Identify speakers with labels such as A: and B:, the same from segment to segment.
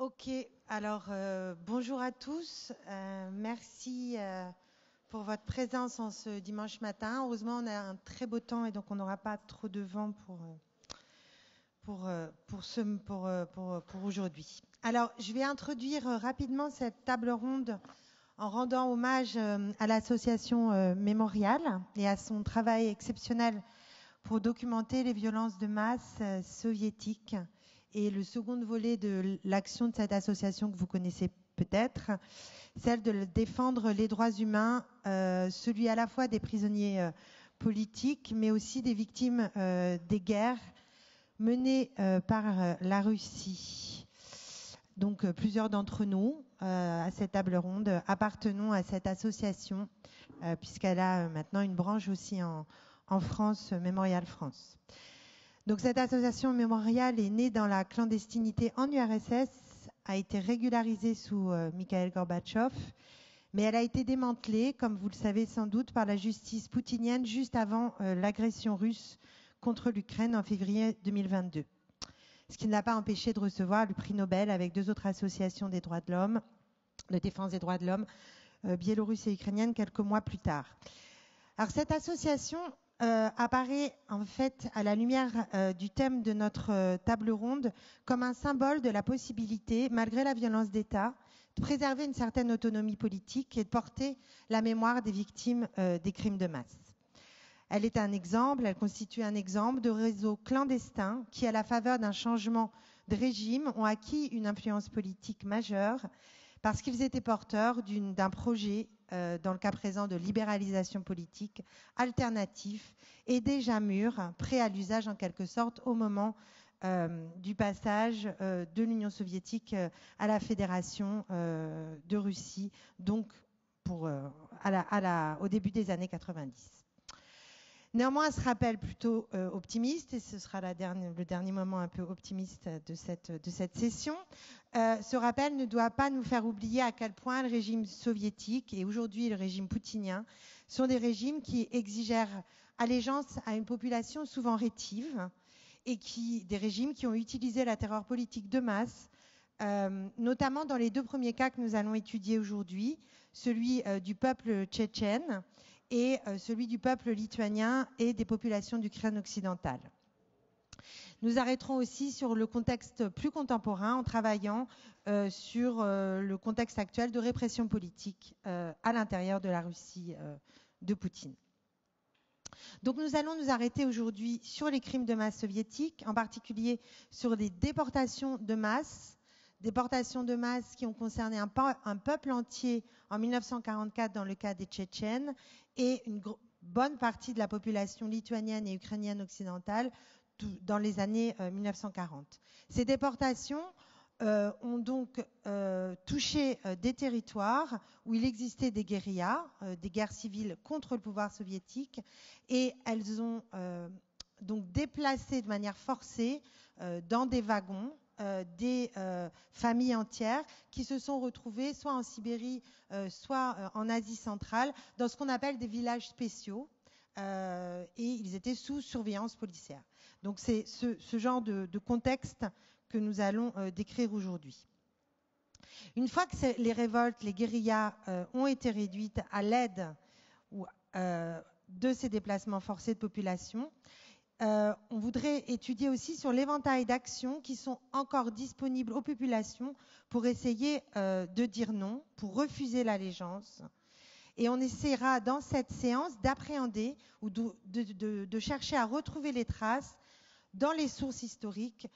A: Ok, alors bonjour à tous. Merci pour votre présence en ce dimanche matin. Heureusement, on a un très beau temps et donc on n'aura pas trop de vent pour aujourd'hui. Alors, je vais introduire rapidement cette table ronde en rendant hommage à l'association Mémorial et à son travail exceptionnel pour documenter les violences de masse soviétiques. Et le second volet de l'action de cette association que vous connaissez peut-être, celle de défendre les droits humains, celui à la fois des prisonniers politiques, mais aussi des victimes des guerres menées par la Russie. Donc plusieurs d'entre nous, à cette table ronde, appartenons à cette association, puisqu'elle a maintenant une branche aussi en France, Mémorial France. Donc cette association Mémorial est née dans la clandestinité en URSS, a été régularisée sous Mikhail Gorbatchev, mais elle a été démantelée, comme vous le savez sans doute, par la justice poutinienne juste avant l'agression russe contre l'Ukraine en février 2022. Ce qui ne l'a pas empêché de recevoir le prix Nobel avec deux autres associations des droits de l'homme, de défense des droits de l'homme, biélorusse et ukrainienne, quelques mois plus tard. Alors cette association apparaît en fait à la lumière du thème de notre table ronde comme un symbole de la possibilité, malgré la violence d'État, de préserver une certaine autonomie politique et de porter la mémoire des victimes des crimes de masse. Elle est un exemple, elle constitue un exemple de réseaux clandestins qui, à la faveur d'un changement de régime, ont acquis une influence politique majeure parce qu'ils étaient porteurs d'un projet, dans le cas présent de libéralisation politique, alternatif et déjà mûr, prêt à l'usage en quelque sorte au moment du passage de l'Union soviétique à la Fédération de Russie, donc au début des années 90. Néanmoins, elle se rappelle plutôt optimiste, et ce sera le dernier moment un peu optimiste de cette session. Ce rappel ne doit pas nous faire oublier à quel point le régime soviétique et aujourd'hui le régime poutinien sont des régimes qui exigèrent allégeance à une population souvent rétive et des régimes qui ont utilisé la terreur politique de masse, notamment dans les deux premiers cas que nous allons étudier aujourd'hui, celui du peuple tchétchène et celui du peuple lituanien et des populations d'Ukraine occidentale. Nous arrêterons aussi sur le contexte plus contemporain en travaillant sur le contexte actuel de répression politique à l'intérieur de la Russie de Poutine. Donc nous allons nous arrêter aujourd'hui sur les crimes de masse soviétiques, en particulier sur les déportations de masse qui ont concerné un peuple entier en 1944 dans le cas des Tchétchènes et une bonne partie de la population lituanienne et ukrainienne occidentale dans les années 1940. Ces déportations ont donc touché des territoires où il existait des guérillas, des guerres civiles contre le pouvoir soviétique, et elles ont donc déplacé de manière forcée dans des wagons des familles entières qui se sont retrouvées soit en Sibérie, soit en Asie centrale, dans ce qu'on appelle des villages spéciaux, et ils étaient sous surveillance policière. Donc c'est ce genre de contexte que nous allons décrire aujourd'hui. Une fois que les révoltes, les guérillas ont été réduites à l'aide de ces déplacements forcés de population, on voudrait étudier aussi sur l'éventail d'actions qui sont encore disponibles aux populations pour essayer de dire non, pour refuser l'allégeance. Et on essaiera dans cette séance d'appréhender ou de chercher à retrouver les traces dans les sources historiques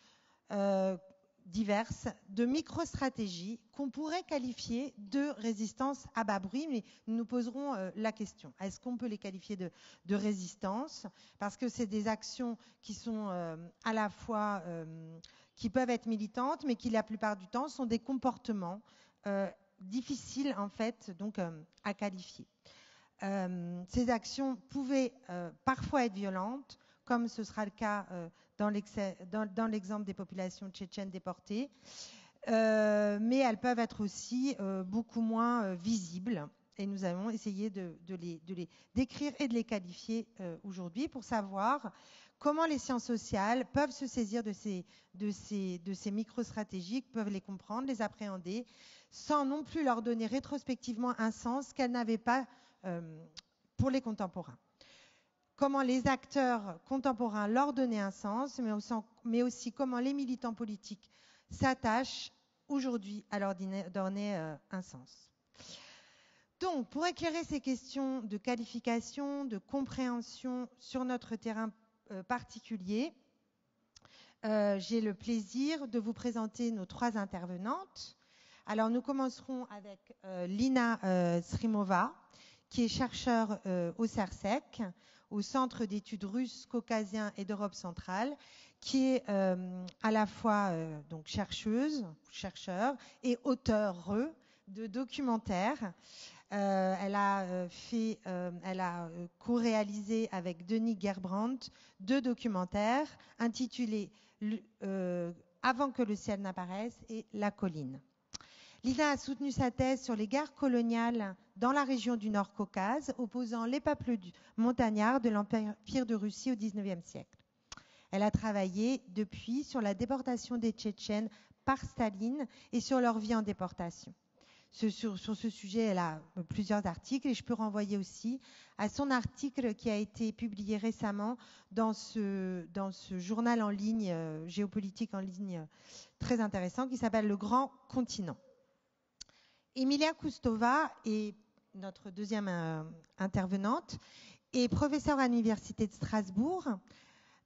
A: diverses de micro-stratégies qu'on pourrait qualifier de résistance à bas bruit, mais nous nous poserons la question. Est-ce qu'on peut les qualifier de résistance? Parce que c'est des actions qui sont à la fois, qui peuvent être militantes, mais qui la plupart du temps sont des comportements difficiles en fait donc à qualifier. Ces actions pouvaient parfois être violentes, comme ce sera le cas dans l'exemple des populations tchétchènes déportées, mais elles peuvent être aussi beaucoup moins visibles. Et nous allons essayer de les décrire et de les qualifier aujourd'hui pour savoir comment les sciences sociales peuvent se saisir de ces micro-stratégies, peuvent les comprendre, les appréhender, sans non plus leur donner rétrospectivement un sens qu'elles n'avaient pas pour les contemporains. Comment les acteurs contemporains leur donner un sens, mais aussi comment les militants politiques s'attachent aujourd'hui à leur donner un sens. Donc, pour éclairer ces questions de qualification, de compréhension sur notre terrain particulier, j'ai le plaisir de vous présenter nos 3 intervenantes. Alors, nous commencerons avec Lina Srimova, qui est chercheure au CERSEC, au Centre d'études russes, caucasiens et d'Europe centrale, qui est à la fois donc chercheur et auteure de documentaires. Elle a co-réalisé avec Denis Gerbrandt 2 documentaires intitulés Avant que le ciel n'apparaisse et La colline. Lina a soutenu sa thèse sur les guerres coloniales dans la région du Nord-Caucase, opposant les peuples montagnards de l'Empire de Russie au XIXe siècle. Elle a travaillé depuis sur la déportation des Tchétchènes par Staline et sur leur vie en déportation. Sur ce sujet, elle a plusieurs articles et je peux renvoyer aussi à son article qui a été publié récemment dans ce journal en ligne, géopolitique en ligne, très intéressant, qui s'appelle Le Grand Continent. Emilia Koustova est notre deuxième intervenante, est professeure à l'Université de Strasbourg.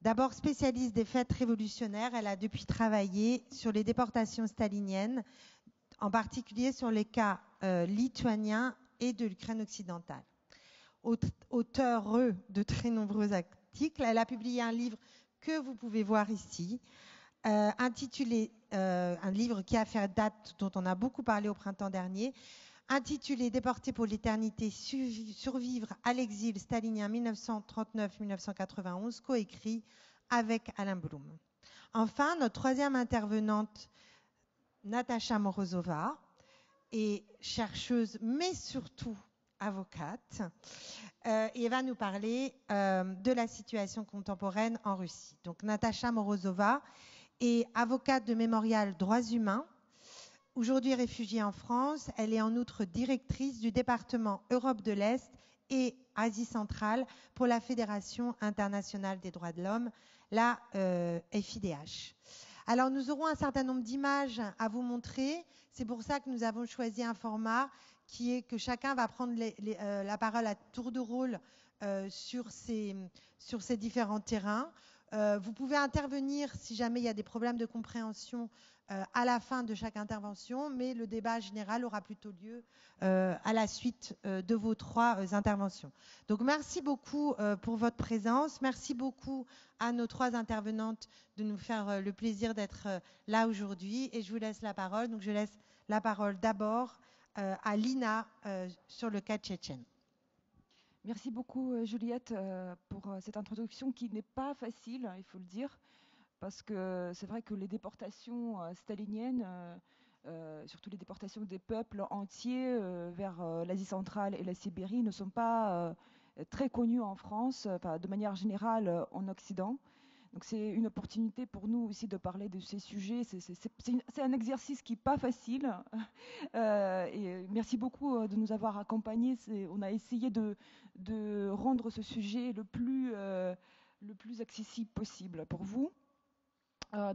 A: D'abord spécialiste des fêtes révolutionnaires, elle a depuis travaillé sur les déportations staliniennes, en particulier sur les cas lituaniens et de l'Ukraine occidentale. Auteure de très nombreux articles, elle a publié un livre que vous pouvez voir ici, intitulé, un livre qui a fait date, dont on a beaucoup parlé au printemps dernier, intitulé « Déportés pour l'éternité, survivre à l'exil stalinien 1939-1991 », coécrit avec Alain Blum. Enfin, notre troisième intervenante, Natacha Morozova, est chercheuse, mais surtout avocate, et va nous parler de la situation contemporaine en Russie. Donc, Natacha Morozova est avocate de Mémorial Droits Humains. Aujourd'hui réfugiée en France, elle est en outre directrice du département Europe de l'Est et Asie centrale pour la Fédération internationale des droits de l'homme, la FIDH. Alors, nous aurons un certain nombre d'images à vous montrer. C'est pour ça que nous avons choisi un format qui est que chacun va prendre la parole à tour de rôle sur ces différents terrains. Vous pouvez intervenir si jamais il y a des problèmes de compréhension à la fin de chaque intervention, mais le débat général aura plutôt lieu à la suite de vos 3 interventions. Donc merci beaucoup pour votre présence. Merci beaucoup à nos 3 intervenantes de nous faire le plaisir d'être là aujourd'hui. Et je vous laisse la parole. Donc je laisse la parole d'abord à Lina sur le cas tchétchène.
B: Merci beaucoup Juliette pour cette introduction qui n'est pas facile, il faut le dire, parce que c'est vrai que les déportations staliniennes, surtout les déportations des peuples entiers vers l'Asie centrale et la Sibérie, ne sont pas très connues en France, de manière générale en Occident. Donc c'est une opportunité pour nous aussi de parler de ces sujets. C'est un exercice qui n'est pas facile. Et merci beaucoup de nous avoir accompagnés. On a essayé de rendre ce sujet le plus accessible possible pour vous.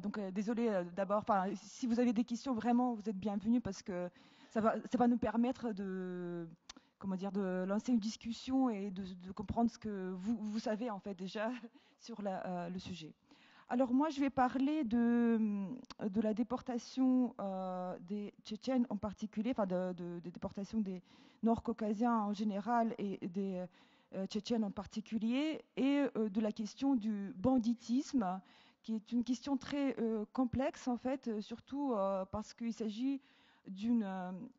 B: Donc désolé d'abord. Si vous avez des questions, vraiment, vous êtes bienvenus parce que ça va nous permettre de lancer une discussion et de comprendre ce que vous savez en fait déjà sur le sujet. Alors moi, je vais parler de la déportation des Tchétchènes en particulier, des déportations des Nord-Caucasiens en général et des Tchétchènes en particulier, et de la question du banditisme, qui est une question très complexe en fait, surtout parce qu'il s'agit d'une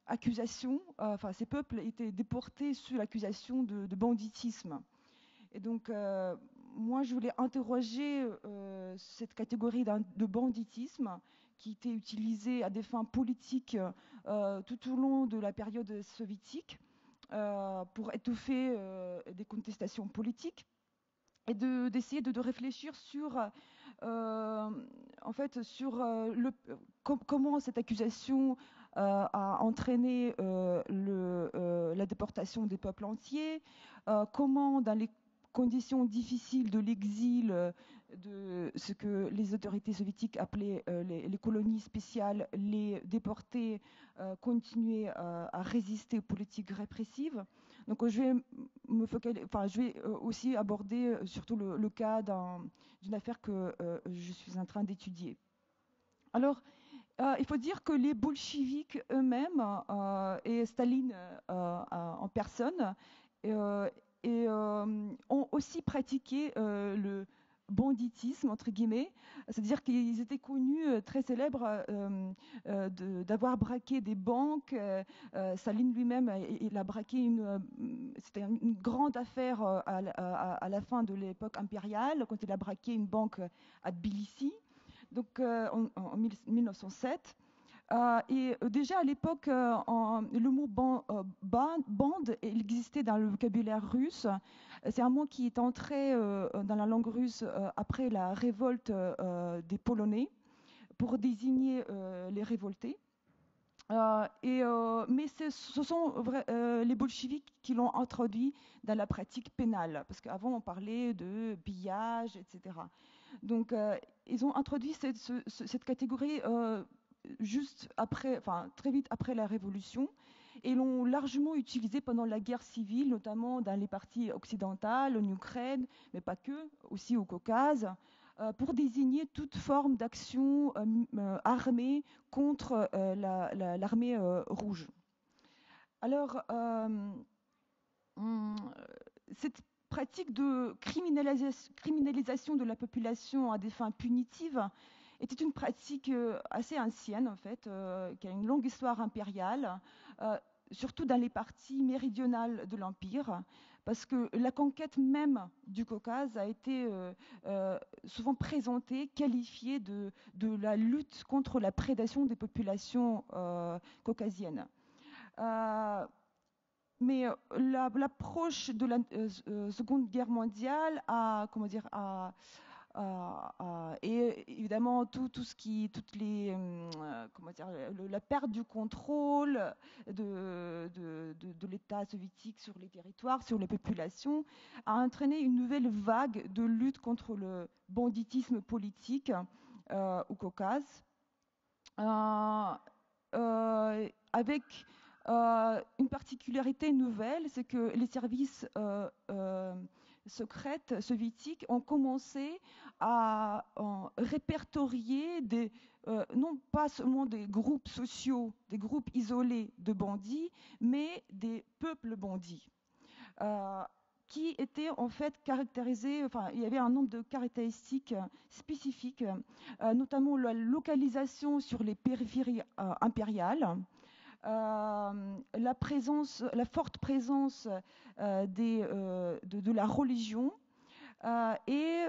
B: accusation, ces peuples étaient déportés sous l'accusation de banditisme. Et donc, moi, je voulais interroger cette catégorie de banditisme qui était utilisée à des fins politiques tout au long de la période soviétique pour étouffer des contestations politiques. et d'essayer de réfléchir sur, en fait, sur comment cette accusation a entraîné la déportation des peuples entiers, comment dans les conditions difficiles de l'exil, de ce que les autorités soviétiques appelaient les colonies spéciales, les déportés continuaient à résister aux politiques répressives. Donc je vais aussi aborder surtout le cas d'une affaire que je suis en train d'étudier. Alors, il faut dire que les bolcheviks eux-mêmes et Staline en personne ont aussi pratiqué le banditisme, entre guillemets, c'est-à-dire qu'ils étaient connus, très célèbres, d'avoir braqué des banques. Staline lui-même, il a braqué c'était une grande affaire à la fin de l'époque impériale, quand il a braqué une banque à Tbilissi, donc en 1907. Et déjà à l'époque, le mot bande il existait dans le vocabulaire russe. C'est un mot qui est entré dans la langue russe après la révolte des Polonais pour désigner les révoltés. Mais ce sont les bolcheviks qui l'ont introduit dans la pratique pénale, parce qu'avant on parlait de pillage, etc. Donc ils ont introduit cette catégorie juste après, enfin très vite après la Révolution, et l'ont largement utilisé pendant la guerre civile, notamment dans les parties occidentales, en Ukraine, mais pas que, aussi au Caucase, pour désigner toute forme d'action armée contre l'armée rouge. Alors, cette pratique de criminalisation de la population à des fins punitives était une pratique assez ancienne, en fait, qui a une longue histoire impériale, surtout dans les parties méridionales de l'Empire, parce que la conquête même du Caucase a été souvent présentée, qualifiée de la lutte contre la prédation des populations caucasiennes. Mais l'approche de la Seconde Guerre mondiale et évidemment toutes les la perte du contrôle de l'État soviétique sur les territoires, sur les populations, a entraîné une nouvelle vague de lutte contre le banditisme politique au Caucase, avec une particularité nouvelle, c'est que les services secrètes soviétiques ont commencé à répertorier non pas seulement des groupes sociaux, des groupes isolés de bandits, mais des peuples bandits, qui étaient en fait caractérisés, enfin il y avait un nombre de caractéristiques spécifiques, notamment la localisation sur les périphéries impériales, la forte présence de la religion, et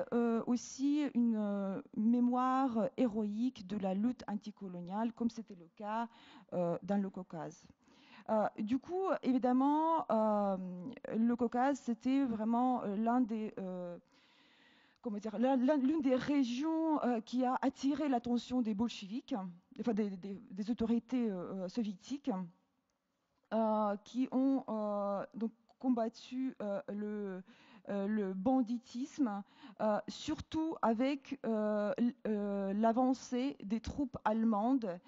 B: aussi une mémoire héroïque de la lutte anticoloniale, comme c'était le cas dans le Caucase. Du coup, évidemment, le Caucase, c'était vraiment l'une des régions qui a attiré l'attention des bolcheviks, enfin des autorités soviétiques, qui ont donc combattu le banditisme, surtout avec l'avancée des troupes allemandes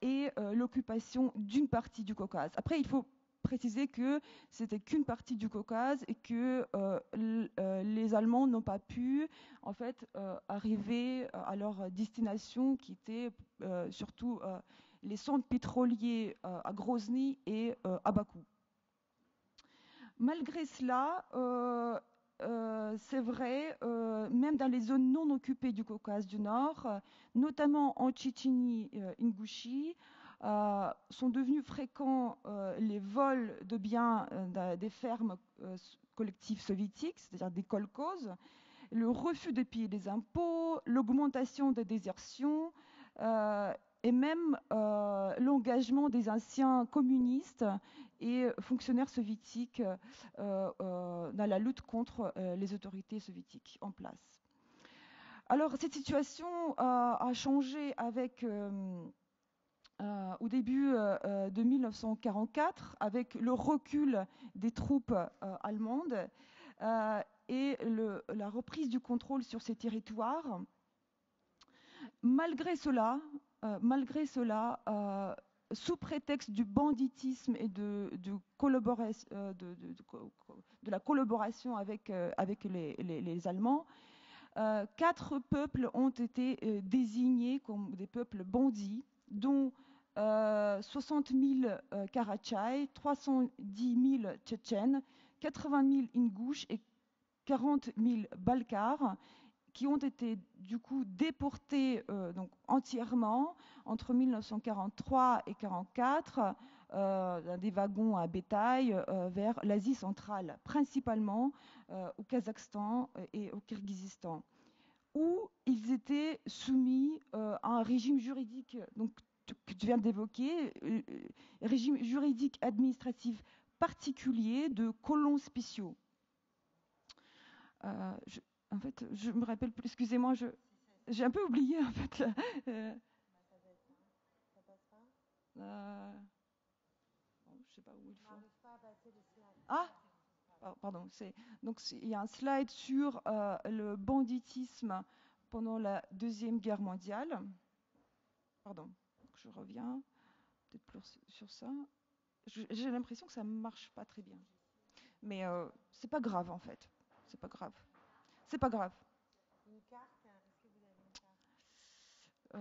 B: et l'occupation d'une partie du Caucase. Après, il faut préciser que c'était qu'une partie du Caucase et que les Allemands n'ont pas pu en fait arriver à leur destination, qui était surtout les centres pétroliers à Grozny et à Bakou. Malgré cela, c'est vrai, même dans les zones non occupées du Caucase du Nord, notamment en Tchétchénie, Ingouchie, sont devenus fréquents les vols de biens des fermes collectives soviétiques, c'est-à-dire des kolkhozes, le refus de payer des impôts, l'augmentation des désertions, et même l'engagement des anciens communistes et fonctionnaires soviétiques dans la lutte contre les autorités soviétiques en place. Alors cette situation a changé avec, au début de 1944, avec le recul des troupes allemandes et la reprise du contrôle sur ces territoires. Malgré cela, sous prétexte du banditisme et de la collaboration avec les Allemands, 4 peuples ont été désignés comme des peuples bandits, dont 60 000 Karachay, 310 000 Tchétchènes, 80 000 Ingouches et 40 000 Balkars, qui ont été du coup déportés donc entièrement entre 1943 et 1944 dans des wagons à bétail vers l'Asie centrale, principalement au Kazakhstan et au Kirghizistan, où ils étaient soumis à un régime juridique donc, que tu viens d'évoquer, régime juridique administratif particulier de colons spéciaux. En fait, je me rappelle plus, excusez-moi, j'ai un peu oublié en fait. Ça passe pas je sais pas où il faut. Ah, pardon. Donc il y a un slide sur le banditisme pendant la Deuxième Guerre mondiale. Pardon, je reviens peut-être plus sur ça. J'ai l'impression que ça marche pas très bien, mais c'est pas grave en fait. C'est pas grave. C'est pas grave.
A: Une carte, est-ce que vous avez une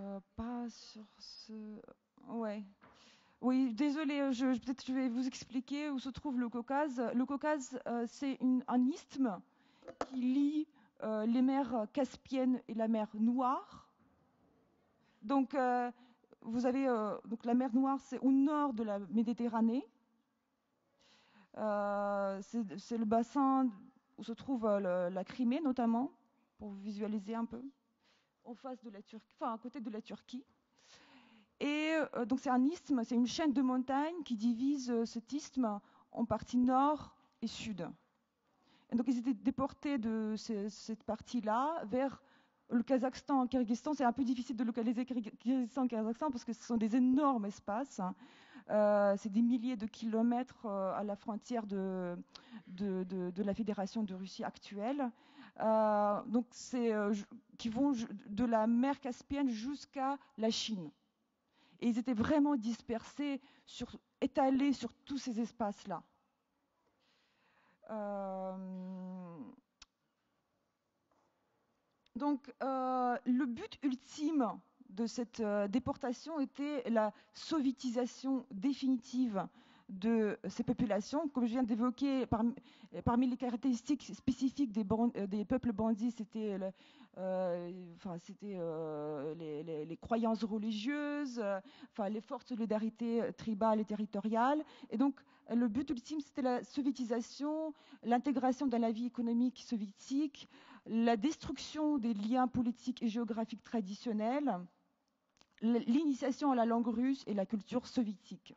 A: carte
B: Pas sur ce... Ouais. Oui, désolé, peut-être je vais vous expliquer où se trouve le Caucase. Le Caucase, c'est un isthme qui lie les mers Caspiennes et la mer Noire. Donc, vous avez donc la mer Noire, c'est au nord de la Méditerranée. C'est le bassin où se trouve la Crimée, notamment, pour vous visualiser un peu, en face de la Turquie, enfin à côté de la Turquie. Et donc c'est un isthme, c'est une chaîne de montagnes qui divise cet isthme en partie nord et sud. Et donc ils étaient déportés de cette partie-là vers le Kazakhstan, le Kyrgyzstan. C'est un peu difficile de localiser Kyrgyzstan et Kazakhstan parce que ce sont des énormes espaces. C'est des milliers de kilomètres à la frontière de la Fédération de Russie actuelle. Donc c'est qui vont de la mer Caspienne jusqu'à la Chine. Et ils étaient vraiment dispersés, étalés sur tous ces espaces-là. Donc le but ultime de cette déportation était la soviétisation définitive de ces populations. Comme je viens d'évoquer, parmi les caractéristiques spécifiques des peuples bandits, c'était les croyances religieuses, les fortes solidarités tribales et territoriales. Et donc, le but ultime, c'était la soviétisation, l'intégration dans la vie économique soviétique, la destruction des liens politiques et géographiques traditionnels, l'initiation à la langue russe et la culture soviétique.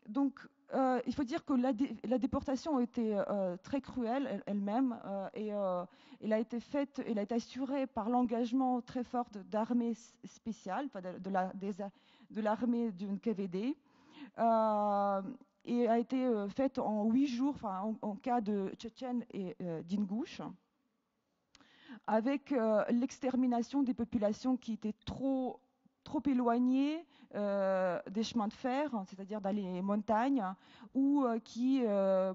B: Donc, il faut dire que la déportation a été très cruelle elle-même et elle a été faite, elle a été assurée par l'engagement très fort d'armées spéciales, de l'armée du NKVD, et a été faite en 8 jours, en cas de Tchétchènes et d'Ingouches, avec l'extermination des populations qui étaient trop éloignées des chemins de fer, c'est-à-dire dans les montagnes, ou qui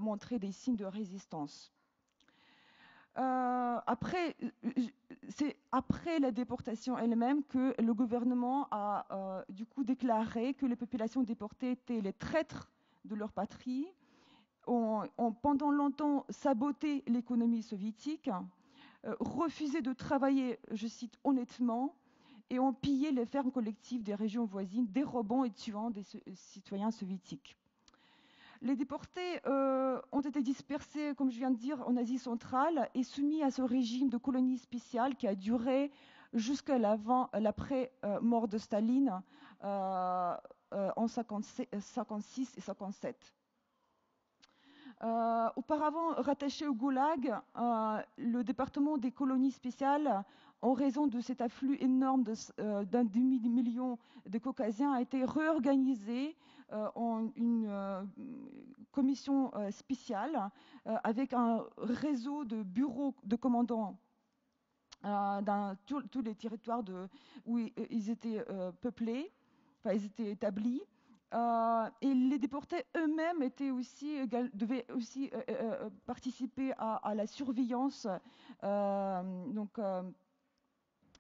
B: montraient des signes de résistance. C'est après la déportation elle-même que le gouvernement a du coup déclaré que les populations déportées étaient les traîtres de leur patrie, ont pendant longtemps saboté l'économie soviétique, refusé de travailler, je cite, honnêtement, et ont pillé les fermes collectives des régions voisines, dérobant et tuant des citoyens soviétiques. Les déportés ont été dispersés, comme je viens de dire, en Asie centrale et soumis à ce régime de colonie spéciale qui a duré jusqu'à l'après-mort de Staline en 56 et 57. Auparavant rattaché au Goulag, le département des colonies spéciales, en raison de cet afflux énorme d'un demi-million de Caucasiens, a été réorganisé en une commission spéciale avec un réseau de bureaux de commandants dans tous les territoires où ils étaient peuplés, enfin ils étaient établis. Et les déportés eux-mêmes devaient aussi participer à la surveillance.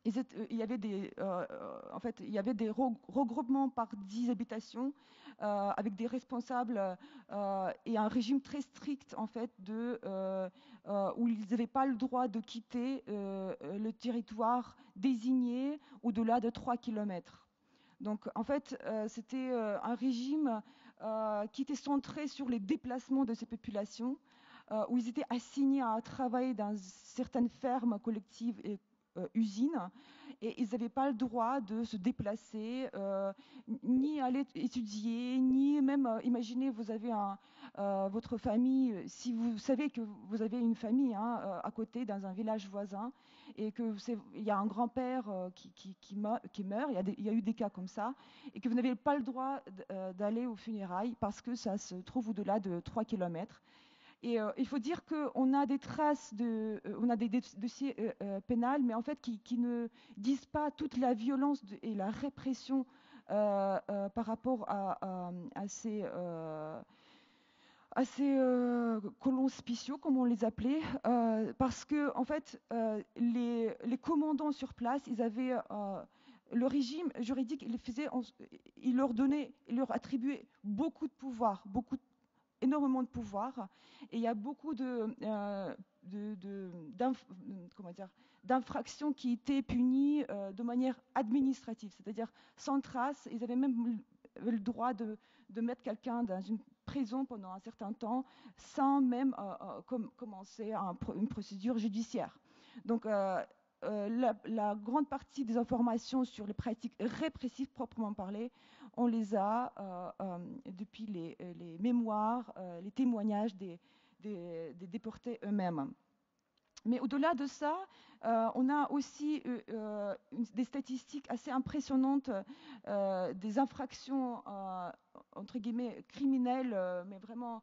B: Il y avait des regroupements par 10 habitations avec des responsables et un régime très strict en fait où ils n'avaient pas le droit de quitter le territoire désigné au-delà de 3 km. Donc en fait c'était un régime qui était centré sur les déplacements de ces populations, où ils étaient assignés à travailler dans certaines fermes collectives et usines, et ils n'avaient pas le droit de se déplacer, ni aller étudier, ni même, imaginez, vous avez votre famille, si vous savez que vous avez une famille à côté dans un village voisin, et qu'il y a un grand-père qui meurt, il y a eu des cas comme ça, et que vous n'avez pas le droit d'aller aux funérailles parce que ça se trouve au-delà de 3 km. Et il faut dire qu'on a des traces, on a des dossiers pénals, mais en fait qui ne disent pas toute la violence et la répression par rapport à ces colons spéciaux, comme on les appelait, parce que en fait les commandants sur place, ils avaient le régime juridique, il leur attribuait beaucoup de pouvoir, énormément de pouvoir, et il y a beaucoup d'infractions qui étaient punies de manière administrative, c'est-à-dire sans trace. Ils avaient même le droit de mettre quelqu'un dans une prison pendant un certain temps sans même commencer une procédure judiciaire. Donc la grande partie des informations sur les pratiques répressives proprement parlées, on les a depuis les mémoires, les témoignages des déportés eux-mêmes. Mais au-delà de ça, on a aussi des statistiques assez impressionnantes des infractions entre guillemets criminelles, mais vraiment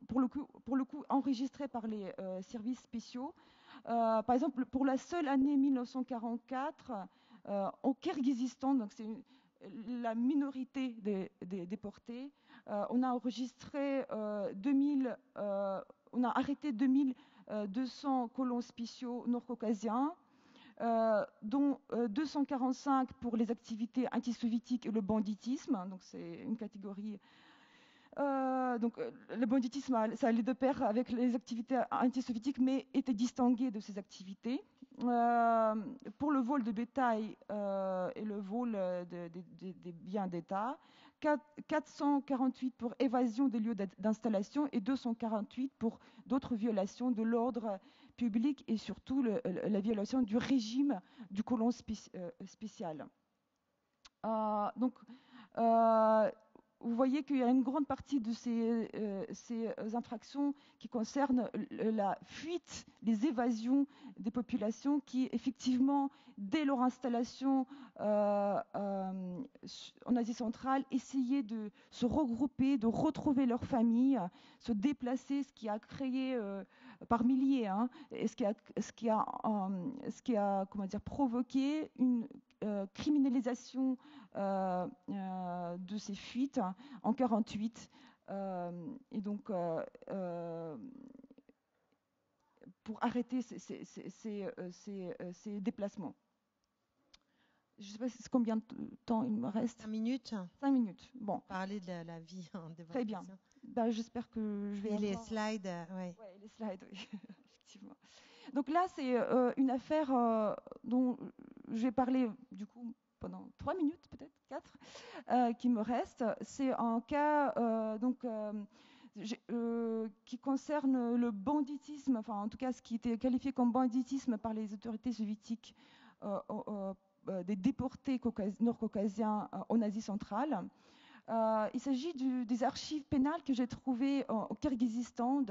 B: pour le coup enregistrées par les services spéciaux. Par exemple, pour la seule année 1944, au Kirghizistan, donc c'est la minorité des déportés, on a enregistré on a arrêté 2200 colons spéciaux nord-caucasiens, dont 245 pour les activités antisoviétiques et le banditisme. Donc c'est une catégorie. Le banditisme, ça allait de pair avec les activités antisoviétiques, mais était distingué de ces activités. Pour le vol de bétail et le vol des biens d'État, 448 pour évasion des lieux d'installation et 248 pour d'autres violations de l'ordre public et surtout la violation du régime du colon spécial. Vous voyez qu'il y a une grande partie de ces infractions qui concernent la fuite, les évasions des populations qui, effectivement, dès leur installation en Asie centrale, essayaient de se regrouper, de retrouver leur famille, se déplacer, ce qui a créé par milliers, et ce qui a provoqué une criminalisation de ces fuites en 1948, et donc pour arrêter ces déplacements. Je ne sais pas combien de temps il me reste.
A: 5 minutes.
B: 5 minutes. Bon.
A: Parler de la vie en déportation.
B: Très bien. J'espère que je vais.
A: Et les slides,
B: oui. Oui, les slides, oui, effectivement. Donc là, c'est une affaire dont je vais parler du coup pendant 3 minutes, peut-être 4, qui me reste. C'est un cas qui concerne le banditisme, enfin en tout cas ce qui était qualifié comme banditisme par les autorités soviétiques des déportés nord-caucasiens en Asie centrale. Il s'agit des archives pénales que j'ai trouvées au Kirghizistan,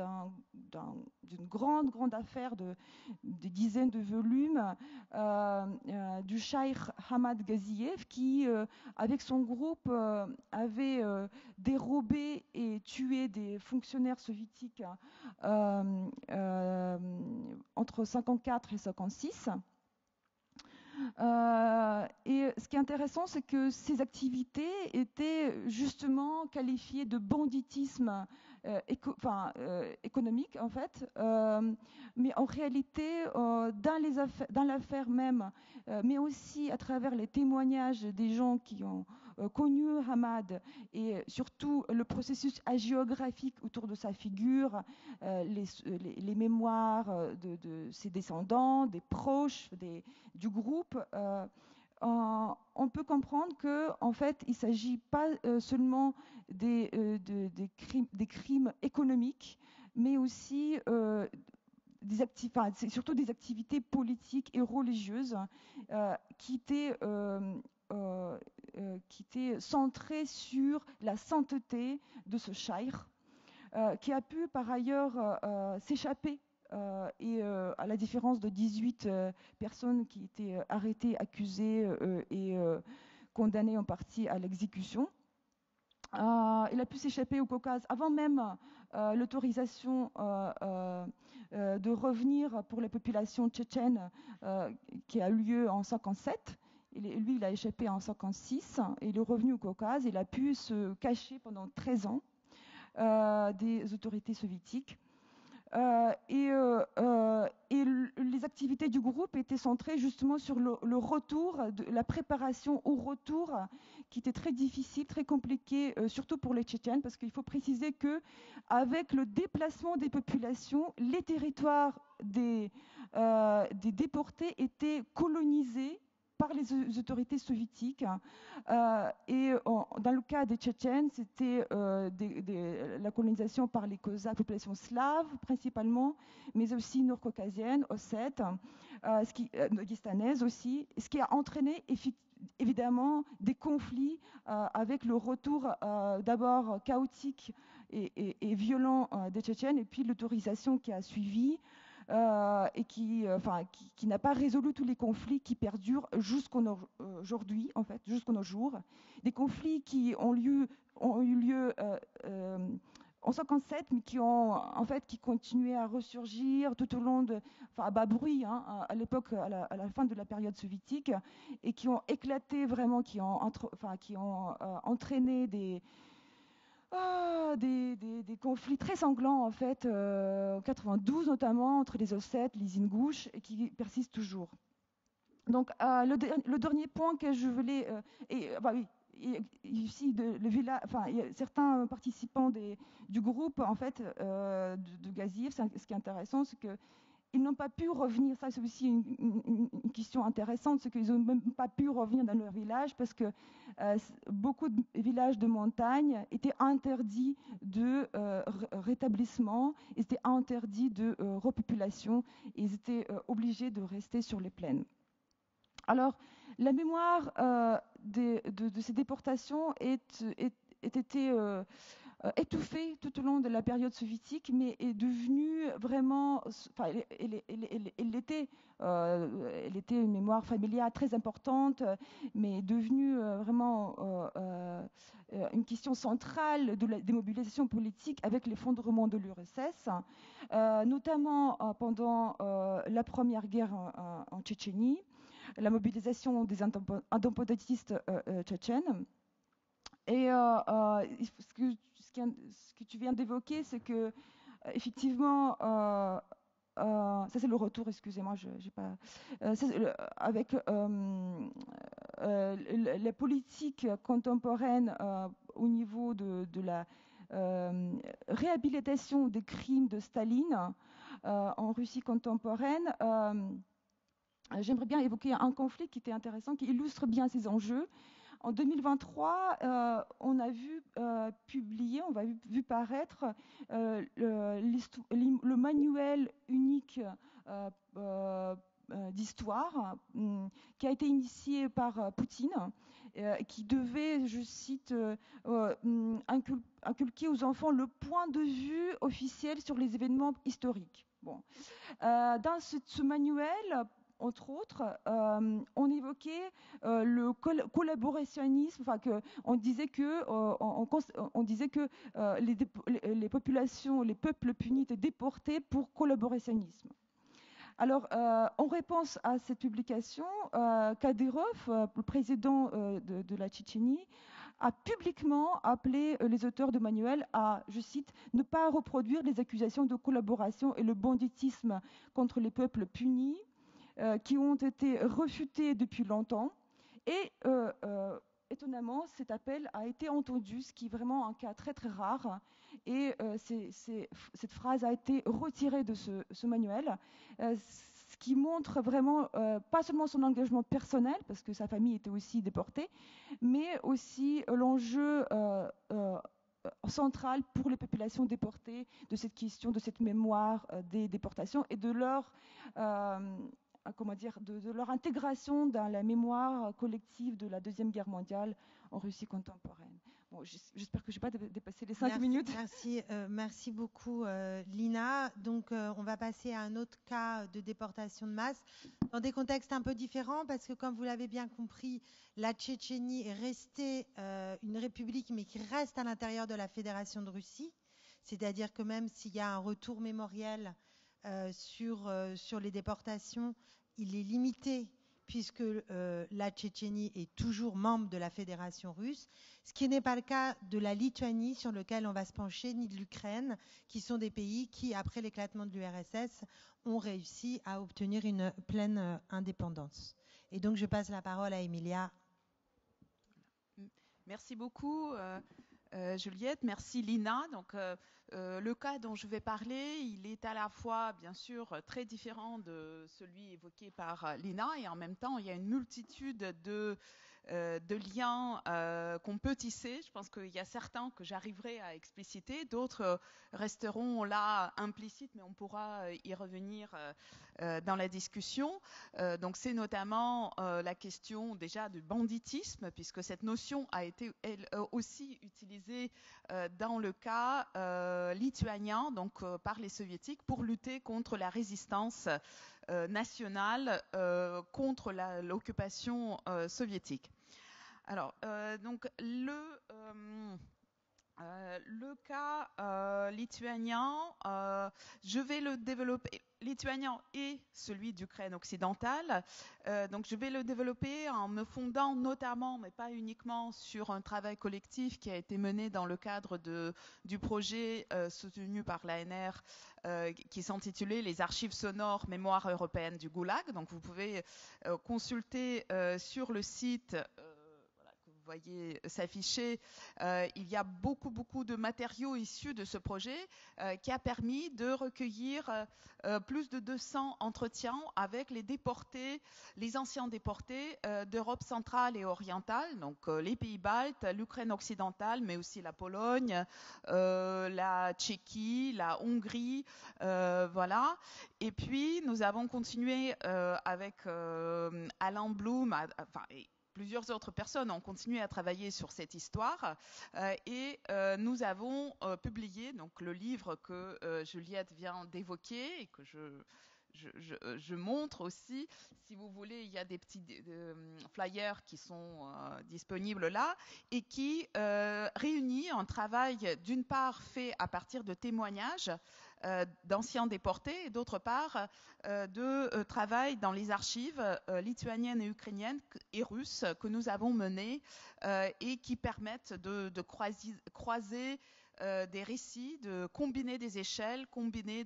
B: d'une grande affaire des dizaines de volumes du Cheikh Hamad Gaziev qui, avec son groupe, avait dérobé et tué des fonctionnaires soviétiques entre 1954 et 1956. Et ce qui est intéressant, c'est que ces activités étaient justement qualifiées de banditisme économique, en fait. Mais en réalité, dans l'affaire même, mais aussi à travers les témoignages des gens qui ont connu Hamad et surtout le processus hagiographique autour de sa figure, les mémoires de ses descendants, des proches, du groupe, on peut comprendre qu'en fait, il ne s'agit pas seulement des crimes économiques, mais aussi surtout des activités politiques et religieuses qui étaient centrées sur la sainteté de ce cheikh, qui a pu par ailleurs s'échapper. Et à la différence de 18 personnes qui étaient arrêtées, accusées et condamnées en partie à l'exécution, il a pu s'échapper au Caucase avant même l'autorisation de revenir pour les populations tchétchènes qui a eu lieu en 1957. Lui, il a échappé en 1956 et il est revenu au Caucase. Il a pu se cacher pendant 13 ans des autorités soviétiques. Et les activités du groupe étaient centrées justement sur le retour, la préparation au retour, qui était très difficile, très compliqué, surtout pour les Tchétchènes, parce qu'il faut préciser que avec le déplacement des populations, les territoires des déportés étaient colonisés par les autorités soviétiques. Et dans le cas des Tchétchènes, c'était la colonisation par les Cosaques, population slave principalement, mais aussi nord-caucasienne, ossète, daghestanaise aussi, ce qui a entraîné évidemment des conflits avec le retour d'abord chaotique et violent des Tchétchènes, et puis l'autorisation qui a suivi. Et qui n'a pas résolu tous les conflits qui perdurent aujourd'hui, en fait, jusqu'à nos jours. Des conflits qui ont eu lieu en 1957, mais qui continuaient à ressurgir tout au long à bas bruit, à l'époque, à la fin de la période soviétique, et qui ont éclaté vraiment, qui ont entraîné des conflits très sanglants en fait, en 92 notamment, entre les Ossètes, les Ingouches, et qui persistent toujours. Donc le dernier point que je voulais... ici, il y a certains participants du groupe en fait, de Gaziev. Ce qui est intéressant, c'est que ils n'ont pas pu revenir, ça c'est aussi une question intéressante, c'est qu'ils n'ont même pas pu revenir dans leur village parce que beaucoup de villages de montagne étaient interdits de rétablissement, ils étaient interdits de repopulation, et ils étaient obligés de rester sur les plaines. Alors, la mémoire de ces déportations était étouffée tout au long de la période soviétique, mais est devenue vraiment, elle était une mémoire familiale très importante, mais est devenue vraiment une question centrale de la démobilisation politique avec l'effondrement de l'URSS, notamment pendant la première guerre en Tchétchénie, la mobilisation des indépendantistes tchétchènes. Et ce que tu viens d'évoquer, c'est que effectivement, ça c'est le retour. Excusez-moi, j'ai pas. Avec la politique contemporaine au niveau de la réhabilitation des crimes de Staline en Russie contemporaine. J'aimerais bien évoquer un conflit qui était intéressant, qui illustre bien ces enjeux. En 2023, on a vu vu paraître le manuel unique d'histoire qui a été initié par Poutine, qui devait, je cite, inculquer aux enfants le point de vue officiel sur les événements historiques. Bon. Dans ce manuel, entre autres, on évoquait le collaborationnisme, enfin on disait que les populations, les peuples punis étaient déportés pour collaborationnisme. Alors, en réponse à cette publication, Kadyrov, le président de la Tchétchénie, a publiquement appelé les auteurs de manuel à, je cite, ne pas reproduire les accusations de collaboration et le banditisme contre les peuples punis, qui ont été refutés depuis longtemps. Et étonnamment, cet appel a été entendu, ce qui est vraiment un cas très très rare. Et cette phrase a été retirée de ce manuel, ce qui montre vraiment pas seulement son engagement personnel, parce que sa famille était aussi déportée, mais aussi l'enjeu central pour les populations déportées de cette question, de cette mémoire des déportations et de leur de leur intégration dans la mémoire collective de la Deuxième Guerre mondiale en Russie contemporaine. Bon, j'espère que je n'ai pas dépassé les 5 minutes.
A: Merci beaucoup, Lina. Donc, on va passer à un autre cas de déportation de masse, dans des contextes un peu différents, parce que, comme vous l'avez bien compris, la Tchétchénie est restée une république, mais qui reste à l'intérieur de la Fédération de Russie. C'est-à-dire que même s'il y a un retour mémoriel sur les déportations, il est limité puisque la Tchétchénie est toujours membre de la Fédération russe, ce qui n'est pas le cas de la Lituanie, sur lequel on va se pencher, ni de l'Ukraine, qui sont des pays qui, après l'éclatement de l'URSS, ont réussi à obtenir une pleine indépendance. Et donc, je passe la parole à Emilia.
C: Merci beaucoup, Juliette. Merci, Lina. Donc, le cas dont je vais parler, il est à la fois, bien sûr, très différent de celui évoqué par Lina, et en même temps, il y a une multitude de liens qu'on peut tisser. Je pense qu'il y a certains que j'arriverai à expliciter, d'autres resteront là implicites, mais on pourra y revenir dans la discussion. Donc c'est notamment la question déjà du banditisme, puisque cette notion a été elle aussi utilisée dans le cas lituanien, donc par les soviétiques, pour lutter contre la résistance nationale contre l'occupation soviétique. Alors, donc le cas lituanien, je vais le développer, lituanien et celui d'Ukraine occidentale. Donc je vais le développer en me fondant notamment, mais pas uniquement, sur un travail collectif qui a été mené dans le cadre du projet soutenu par l'ANR qui s'intitulait Les archives sonores mémoire européenne du Goulag. Donc vous pouvez consulter sur le site vous voyez s'afficher, il y a beaucoup de matériaux issus de ce projet qui a permis de recueillir plus de 200 entretiens avec les déportés, les anciens déportés d'Europe centrale et orientale, donc les pays baltes, l'Ukraine occidentale, mais aussi la Pologne, la Tchéquie, la Hongrie, voilà. Et puis nous avons continué avec Alain Blum, plusieurs autres personnes ont continué à travailler sur cette histoire et nous avons publié donc, le livre que Juliette vient d'évoquer et que je montre aussi. Si vous voulez, il y a des petits flyers qui sont disponibles là et qui réunit un travail d'une part fait à partir de témoignages d'anciens déportés et d'autre part de travail dans les archives lituaniennes et ukrainiennes et russes que nous avons menées et qui permettent de croiser des récits, de combiner des échelles, combiner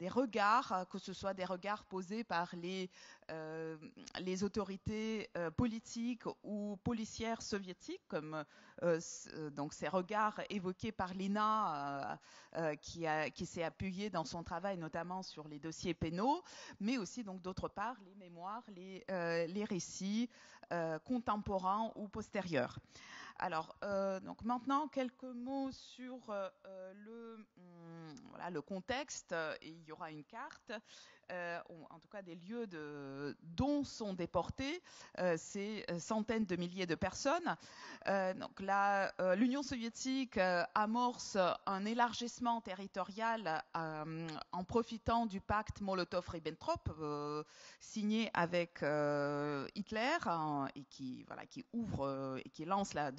C: regards, que ce soit des regards posés par les autorités politiques ou policières soviétiques, comme donc ces regards évoqués par Lina, qui s'est appuyée dans son travail notamment sur les dossiers pénaux, mais aussi donc d'autre part les mémoires, les récits contemporains ou postérieurs. Alors, donc maintenant, quelques mots sur le contexte. Il y aura une carte, en tout cas des lieux dont sont déportés ces centaines de milliers de personnes. Donc l'Union soviétique amorce un élargissement territorial en profitant du pacte Molotov-Ribbentrop signé avec Hitler et qui ouvre et qui lance la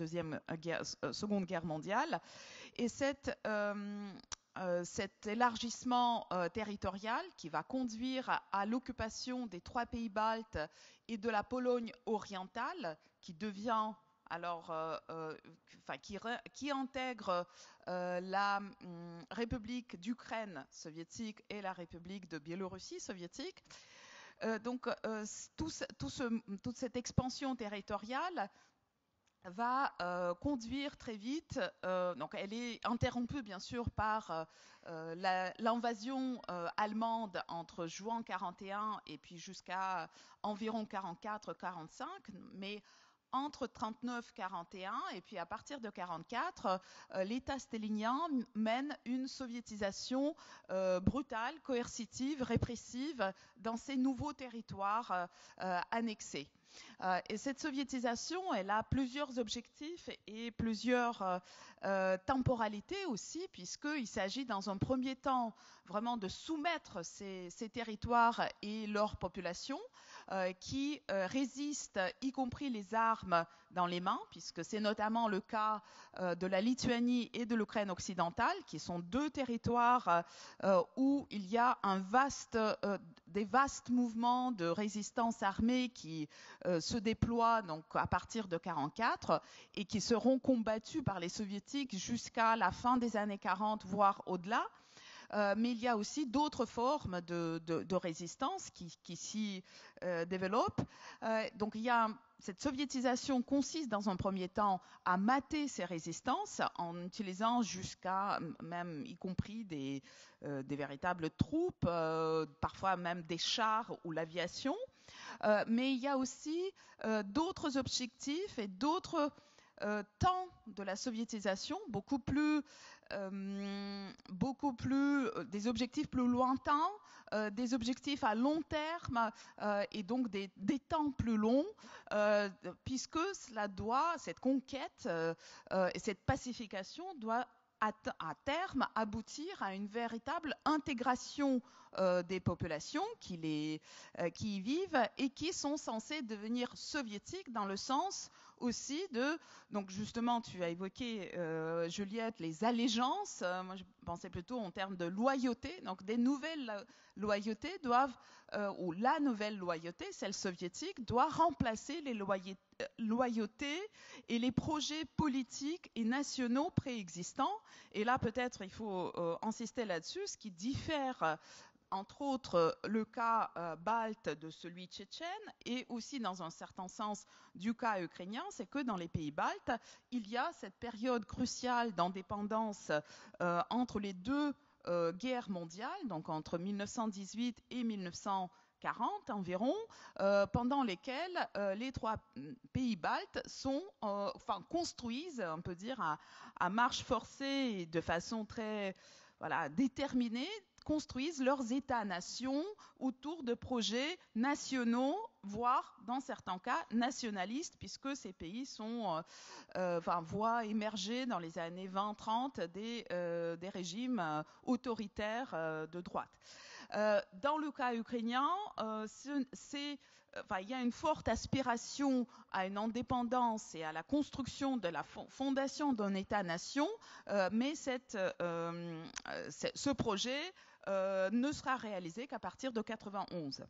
C: Seconde Guerre mondiale. Et cet élargissement territorial qui va conduire à l'occupation des 3 pays baltes et de la Pologne orientale, qui devient alors, qui intègre la République d'Ukraine soviétique et la République de Biélorussie soviétique. Donc, toute cette expansion territoriale va conduire très vite, donc elle est interrompue bien sûr par l'invasion allemande entre juin 41 et puis jusqu'à environ 44-45, mais entre 39-41 et puis à partir de 44, l'État stalinien mène une soviétisation brutale, coercitive, répressive dans ces nouveaux territoires annexés. Et cette soviétisation, elle a plusieurs objectifs et plusieurs temporalités aussi, puisqu'il s'agit dans un premier temps vraiment de soumettre ces territoires et leur population qui résistent, y compris les armes dans les mains, puisque c'est notamment le cas de la Lituanie et de l'Ukraine occidentale, qui sont 2 territoires où il y a des vastes mouvements de résistance armée qui se déploient donc à partir de 1944 et qui seront combattus par les soviétiques jusqu'à la fin des années 40, voire au-delà. Mais il y a aussi d'autres formes de résistance qui s'y développent. Donc cette soviétisation consiste dans un premier temps à mater ces résistances en utilisant jusqu'à même y compris des véritables troupes, parfois même des chars ou l'aviation. Mais il y a aussi d'autres objectifs et d'autres temps de la soviétisation, beaucoup plus des objectifs plus lointains, des objectifs à long terme et donc des temps plus longs, puisque cette conquête et cette pacification doit à terme aboutir à une véritable intégration des populations qui y vivent et qui sont censées devenir soviétiques dans le sens aussi donc justement tu as évoqué Juliette les allégeances, moi je pensais plutôt en termes de loyauté, donc des nouvelles loyautés ou la nouvelle loyauté, celle soviétique, doit remplacer les loyautés et les projets politiques et nationaux préexistants. Et là peut-être il faut insister là-dessus, ce qui diffère entre autres le cas balte de celui tchétchène et aussi dans un certain sens du cas ukrainien, c'est que dans les pays baltes, il y a cette période cruciale d'indépendance entre les 2 guerres mondiales, donc entre 1918 et 1940 environ, pendant lesquelles les 3 pays baltes construisent, on peut dire, à marche forcée et de façon très déterminée, construisent leurs États-nations autour de projets nationaux, voire dans certains cas nationalistes, puisque ces pays voient émerger dans les années 20-30 des régimes autoritaires de droite. Dans le cas ukrainien, il y a une forte aspiration à une indépendance et à la construction de la fondation d'un État-nation, mais ce projet ne sera réalisé qu'à partir de 1991.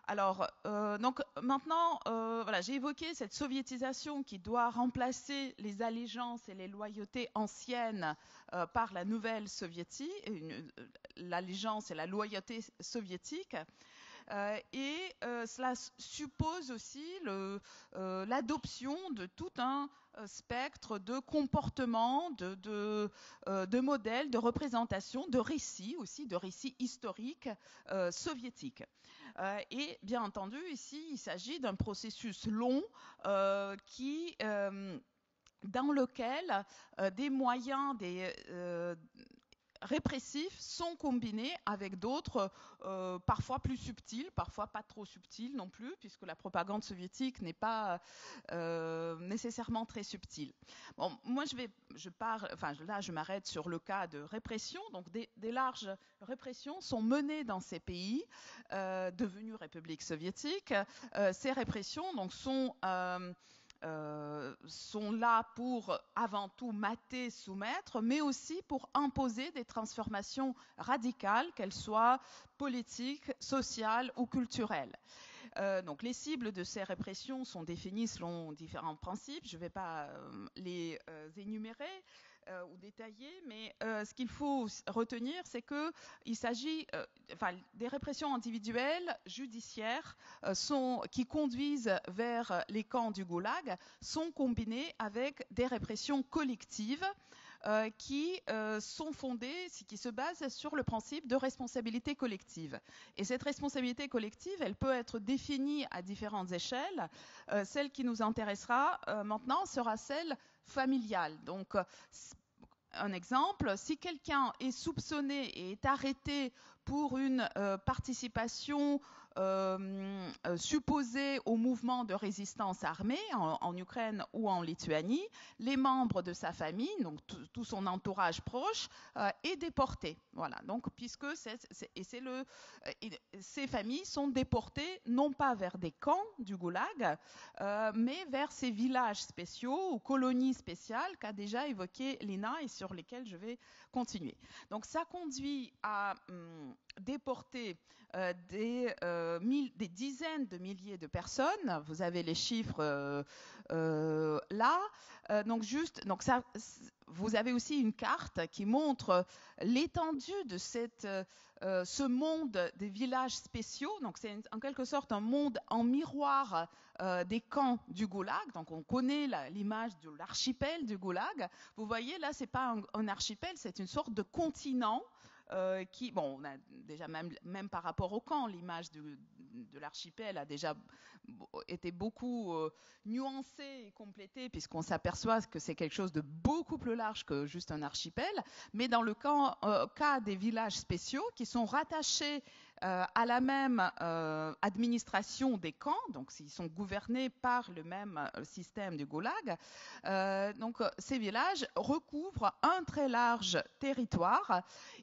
C: Alors, donc maintenant, voilà, j'ai évoqué cette soviétisation qui doit remplacer les allégeances et les loyautés anciennes par la nouvelle soviétique, l'allégeance et la loyauté soviétique. Cela suppose aussi l'adoption de tout un spectre de comportements, de modèles, de représentations, de récits aussi, de récits historiques soviétiques. Et bien entendu, ici, il s'agit d'un processus long dans lequel des moyens répressifs sont combinés avec d'autres, parfois plus subtils, parfois pas trop subtils non plus, puisque la propagande soviétique n'est pas nécessairement très subtile. Bon, moi, là, je m'arrête sur le cas de répression. Donc, des larges répressions sont menées dans ces pays devenus républiques soviétiques. Ces répressions donc, sont là pour avant tout mater, soumettre, mais aussi pour imposer des transformations radicales, qu'elles soient politiques, sociales ou culturelles. Donc les cibles de ces répressions sont définies selon différents principes. Je ne vais pas les énumérer ou détailler, mais ce qu'il faut retenir, c'est qu'il s'agit des répressions individuelles, judiciaires, qui conduisent vers les camps du goulag, sont combinées avec des répressions collectives qui sont fondées, qui se basent sur le principe de responsabilité collective. Et cette responsabilité collective, elle peut être définie à différentes échelles. Celle qui nous intéressera maintenant sera celle familiale. Donc, un exemple, si quelqu'un est soupçonné et est arrêté pour une participation supposée au mouvement de résistance armée en Ukraine ou en Lituanie, les membres de sa famille, donc tout son entourage proche, est déporté. Voilà. Donc, puisque ces familles sont déportées non pas vers des camps du goulag, mais vers ces villages spéciaux ou colonies spéciales qu'a déjà évoqué Lina et sur lesquelles je vais continuer. Donc, ça conduit à déporter des dizaines de milliers de personnes. Vous avez les chiffres là. Donc ça, vous avez aussi une carte qui montre l'étendue de ce monde des villages spéciaux. Donc c'est en quelque sorte un monde en miroir des camps du goulag. Donc on connaît l'image de l'archipel du goulag. Vous voyez là, c'est pas un archipel, c'est une sorte de continent. On a déjà même par rapport au camp, l'image de l'archipel a déjà été beaucoup nuancée et complétée, puisqu'on s'aperçoit que c'est quelque chose de beaucoup plus large que juste un archipel. Mais dans le cas des villages spéciaux, qui sont rattachés à la même administration des camps, donc ils sont gouvernés par le même système du goulag. Donc ces villages recouvrent un très large territoire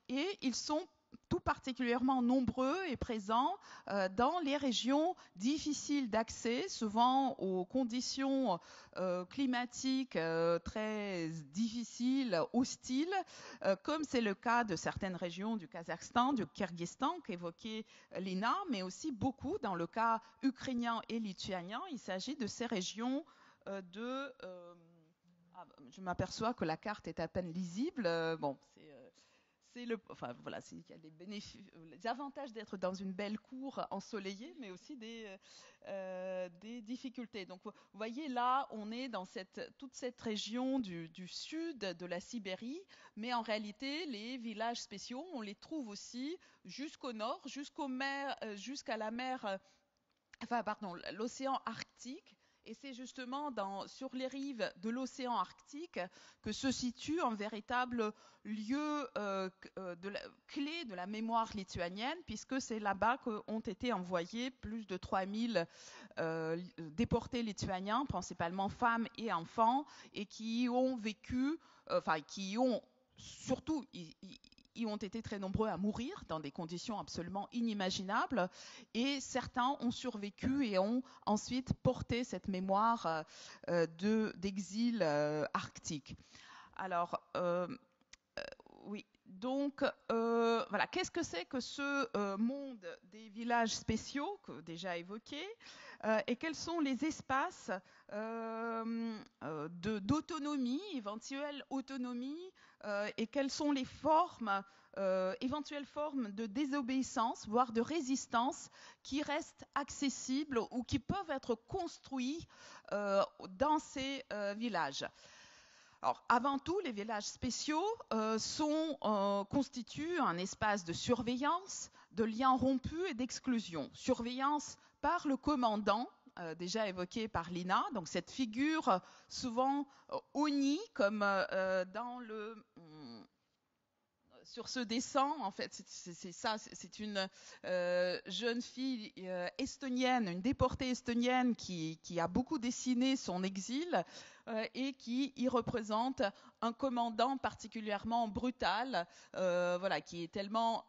C: et ils sont tout particulièrement nombreux et présents dans les régions difficiles d'accès, souvent aux conditions climatiques très difficiles, hostiles, comme c'est le cas de certaines régions du Kazakhstan, du Kirghizstan qu'évoquait Lina, mais aussi beaucoup dans le cas ukrainien et lituanien. Il s'agit de ces régions je m'aperçois que la carte est à peine lisible. Il y a les avantages d'être dans une belle cour ensoleillée, mais aussi des difficultés. Donc, vous voyez, là, on est dans toute cette région du sud de la Sibérie, mais en réalité, les villages spéciaux, on les trouve aussi jusqu'au nord, jusqu'à l'océan Arctique. Et c'est justement sur les rives de l'océan Arctique que se situe un véritable lieu clé de la mémoire lituanienne, puisque c'est là-bas qu'ont été envoyés plus de 3000 déportés lituaniens, principalement femmes et enfants, et qui ont vécu, surtout, ils ont été très nombreux à mourir dans des conditions absolument inimaginables, et certains ont survécu et ont ensuite porté cette mémoire d'exil arctique. Alors, oui, Donc, voilà, qu'est-ce que c'est que ce monde des villages spéciaux, que déjà évoqué, et quels sont les espaces d'autonomie, éventuelle autonomie, et quelles sont les formes, éventuelles formes de désobéissance, voire de résistance, qui restent accessibles ou qui peuvent être construits dans ces villages. Alors, avant tout, les villages spéciaux constituent un espace de surveillance, de liens rompus et d'exclusion. Surveillance par le commandant, déjà évoqué par Lina, donc cette figure souvent honnie, comme dans le... Sur ce dessin, en fait, c'est ça, c'est une jeune fille estonienne, une déportée estonienne qui a beaucoup dessiné son exil et qui y représente un commandant particulièrement brutal, voilà, qui est tellement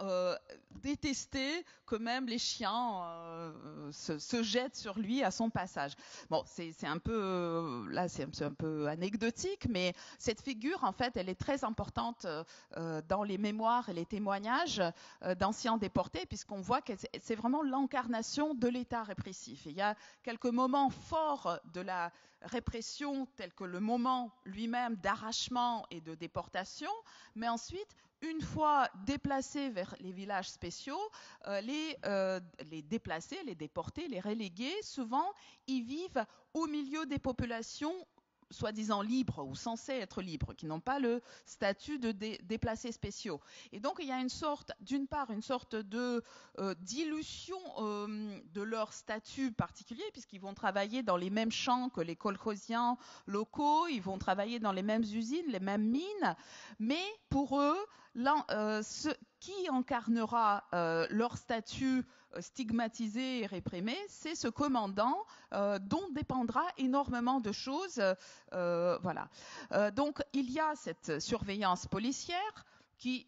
C: détesté que même les chiens se jettent sur lui à son passage. Bon, c'est un peu là, c'est un peu anecdotique, mais cette figure, en fait, elle est très importante dans les mémoires et les témoignages d'anciens déportés, puisqu'on voit que c'est vraiment l'incarnation de l'État répressif. Et il y a quelques moments forts de la répression, tels que le moment lui-même d'arrachement et de déportation, mais ensuite, une fois déplacés vers les villages spéciaux, les déplacés, les déportés, les relégués, souvent, ils vivent au milieu des populations soi-disant libres ou censés être libres, qui n'ont pas le statut de déplacés spéciaux. Et donc, il y a d'une part, une sorte de dilution de leur statut particulier, puisqu'ils vont travailler dans les mêmes champs que les kolkhosiens locaux, ils vont travailler dans les mêmes usines, les mêmes mines, mais pour eux, qui incarnera leur statut stigmatisé et réprimé, c'est ce commandant dont dépendra énormément de choses. Voilà. Donc, il y a cette surveillance policière qui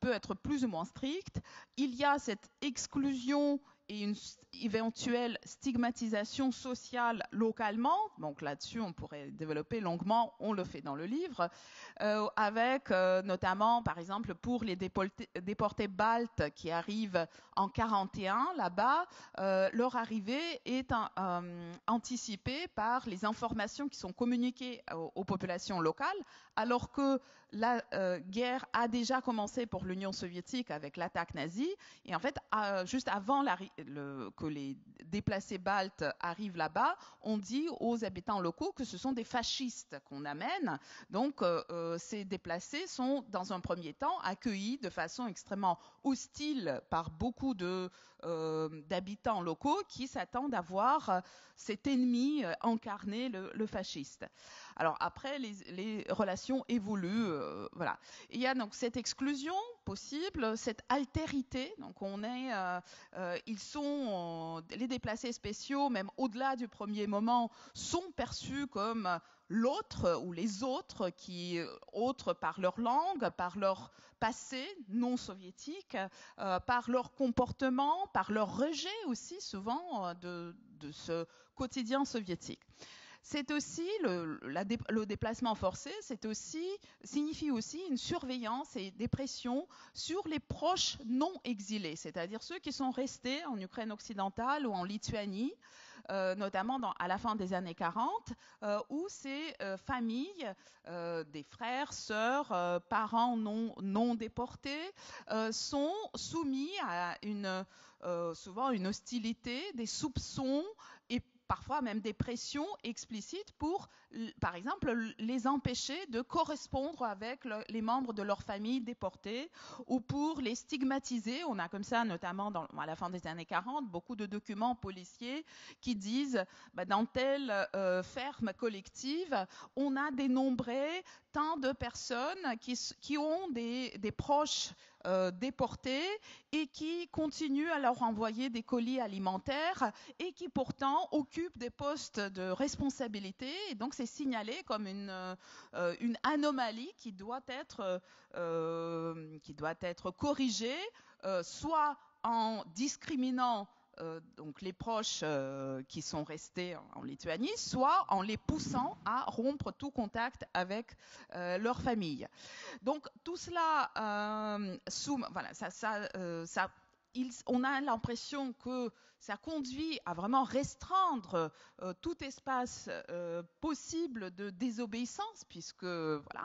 C: peut être plus ou moins stricte. Il y a cette exclusion et une éventuelle stigmatisation sociale localement. Donc là-dessus, on pourrait développer longuement, on le fait dans le livre, avec notamment, par exemple, pour les déportés baltes qui arrivent en 1941, là-bas, leur arrivée est anticipée par les informations qui sont communiquées aux populations locales, alors que la guerre a déjà commencé pour l'Union soviétique avec l'attaque nazie. Et en fait, juste avant que les déplacés baltes arrivent là-bas, on dit aux habitants locaux que ce sont des fascistes qu'on amène. Donc, ces déplacés sont, dans un premier temps, accueillis de façon extrêmement hostile par beaucoup d'habitants locaux qui s'attendent à voir cet ennemi incarner le fasciste. Alors après, les relations évoluent, voilà. Il y a donc cette exclusion possible, cette altérité. Donc les déplacés spéciaux, même au-delà du premier moment, sont perçus comme l'autre ou les autres, autres par leur langue, par leur passé non soviétique, par leur comportement, par leur rejet aussi souvent de ce quotidien soviétique. C'est aussi le déplacement forcé, signifie aussi une surveillance et des pressions sur les proches non exilés, c'est-à-dire ceux qui sont restés en Ukraine occidentale ou en Lituanie, notamment à la fin des années 40, où ces familles, des frères, sœurs, parents non déportés, sont soumis à souvent une hostilité, des soupçons et parfois même des pressions explicites pour, par exemple, les empêcher de correspondre avec les membres de leur famille déportés ou pour les stigmatiser. On a comme ça, notamment à la fin des années 40, beaucoup de documents policiers qui disent dans telle ferme collective, on a dénombré tant de personnes qui ont des proches déportés et qui continuent à leur envoyer des colis alimentaires et qui pourtant occupent des postes de responsabilité. Et donc c'est signalé comme une anomalie qui doit être corrigée, soit en discriminant donc les proches qui sont restés en Lituanie, soit en les poussant à rompre tout contact avec leur famille. Donc tout cela, on a l'impression que ça conduit à vraiment restreindre tout espace possible de désobéissance, puisque voilà.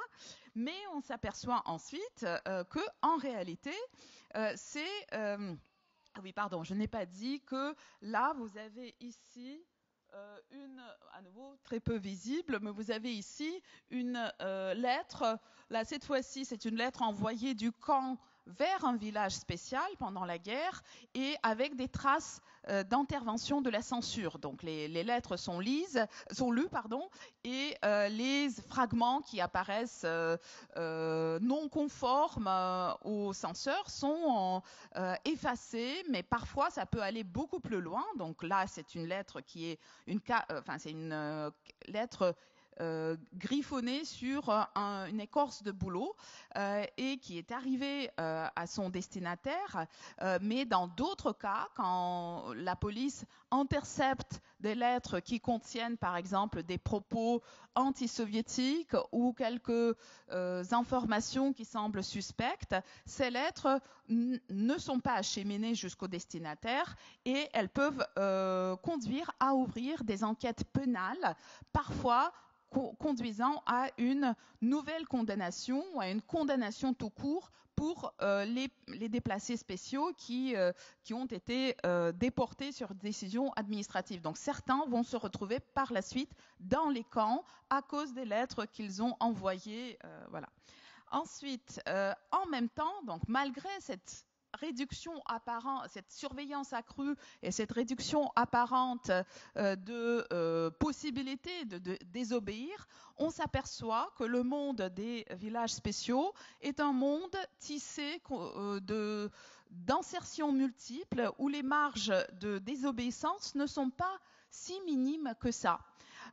C: Mais on s'aperçoit ensuite que en réalité, oui, pardon, je n'ai pas dit que là, vous avez ici à nouveau très peu visible, mais vous avez ici une lettre. Là, cette fois-ci, c'est une lettre envoyée du camp vers un village spécial pendant la guerre et avec des traces d'intervention de la censure. Donc les lettres sont lues, et les fragments qui apparaissent non conformes aux censeurs sont effacés, mais parfois ça peut aller beaucoup plus loin. Donc là, c'est une lettre qui est une lettre griffonnée sur une écorce de bouleau et qui est arrivée à son destinataire. Mais dans d'autres cas, quand la police intercepte des lettres qui contiennent par exemple des propos anti-soviétiques ou quelques informations qui semblent suspectes, ces lettres ne sont pas acheminées jusqu'au destinataire et elles peuvent conduire à ouvrir des enquêtes pénales, parfois conduisant à une nouvelle condamnation ou à une condamnation tout court pour les déplacés spéciaux qui ont été déportés sur décision administrative. Donc certains vont se retrouver par la suite dans les camps à cause des lettres qu'ils ont envoyées. Voilà. Ensuite, en même temps, donc malgré cette réduction apparente, cette surveillance accrue et cette réduction apparente de possibilité de désobéir, on s'aperçoit que le monde des villages spéciaux est un monde tissé d'insertions multiples où les marges de désobéissance ne sont pas si minimes que ça.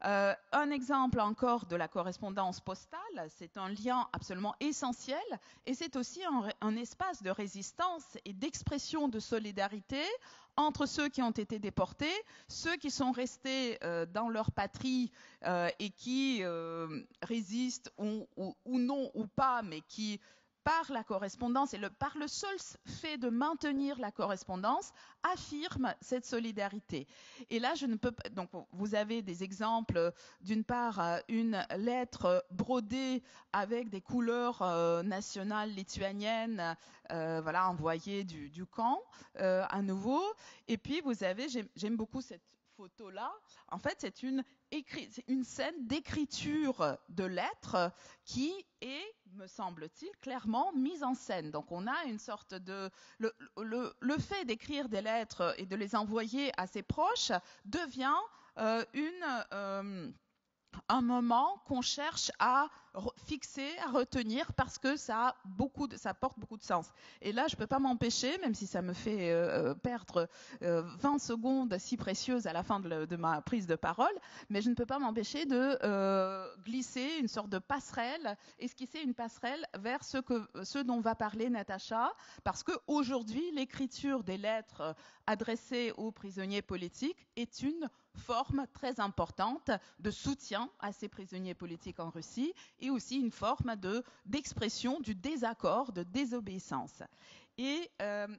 C: Un exemple encore de la correspondance postale, c'est un lien absolument essentiel et c'est aussi un espace de résistance et d'expression de solidarité entre ceux qui ont été déportés, ceux qui sont restés dans leur patrie et qui résistent ou non ou pas, mais qui par la correspondance et par le seul fait de maintenir la correspondance, affirme cette solidarité. Et là, donc, vous avez des exemples, d'une part, une lettre brodée avec des couleurs nationales lituaniennes, voilà, envoyée du camp, à nouveau. Et puis, vous avez, j'aime beaucoup cette photo-là. En fait, c'est une scène d'écriture de lettres qui est, me semble-t-il, clairement mise en scène. Donc on a une sorte de... Le fait d'écrire des lettres et de les envoyer à ses proches devient un moment qu'on cherche à fixer, à retenir, parce que ça porte beaucoup de sens. Et là, je ne peux pas m'empêcher, même si ça me fait perdre 20 secondes si précieuses à la fin de ma prise de parole, mais je ne peux pas m'empêcher de glisser une sorte de passerelle, esquisser une passerelle vers ce dont va parler Natacha, parce qu'aujourd'hui, l'écriture des lettres adressées aux prisonniers politiques est une forme très importante de soutien à ces prisonniers politiques en Russie et aussi une forme d'expression du désaccord, de désobéissance. Et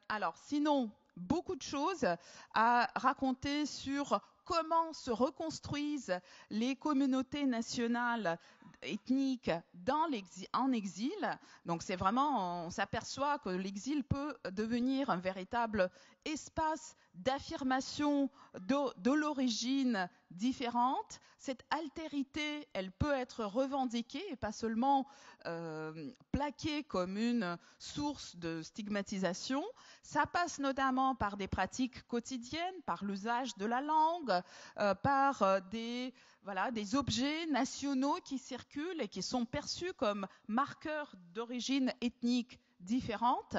C: alors, sinon, beaucoup de choses à raconter sur comment se reconstruisent les communautés nationales ethniques en exil. Donc c'est vraiment, on s'aperçoit que l'exil peut devenir un véritable espace d'affirmation de l'origine différente. Cette altérité, elle peut être revendiquée et pas seulement plaquée comme une source de stigmatisation. Ça passe notamment par des pratiques quotidiennes, par l'usage de la langue, par des objets nationaux qui circulent et qui sont perçus comme marqueurs d'origine ethnique différente.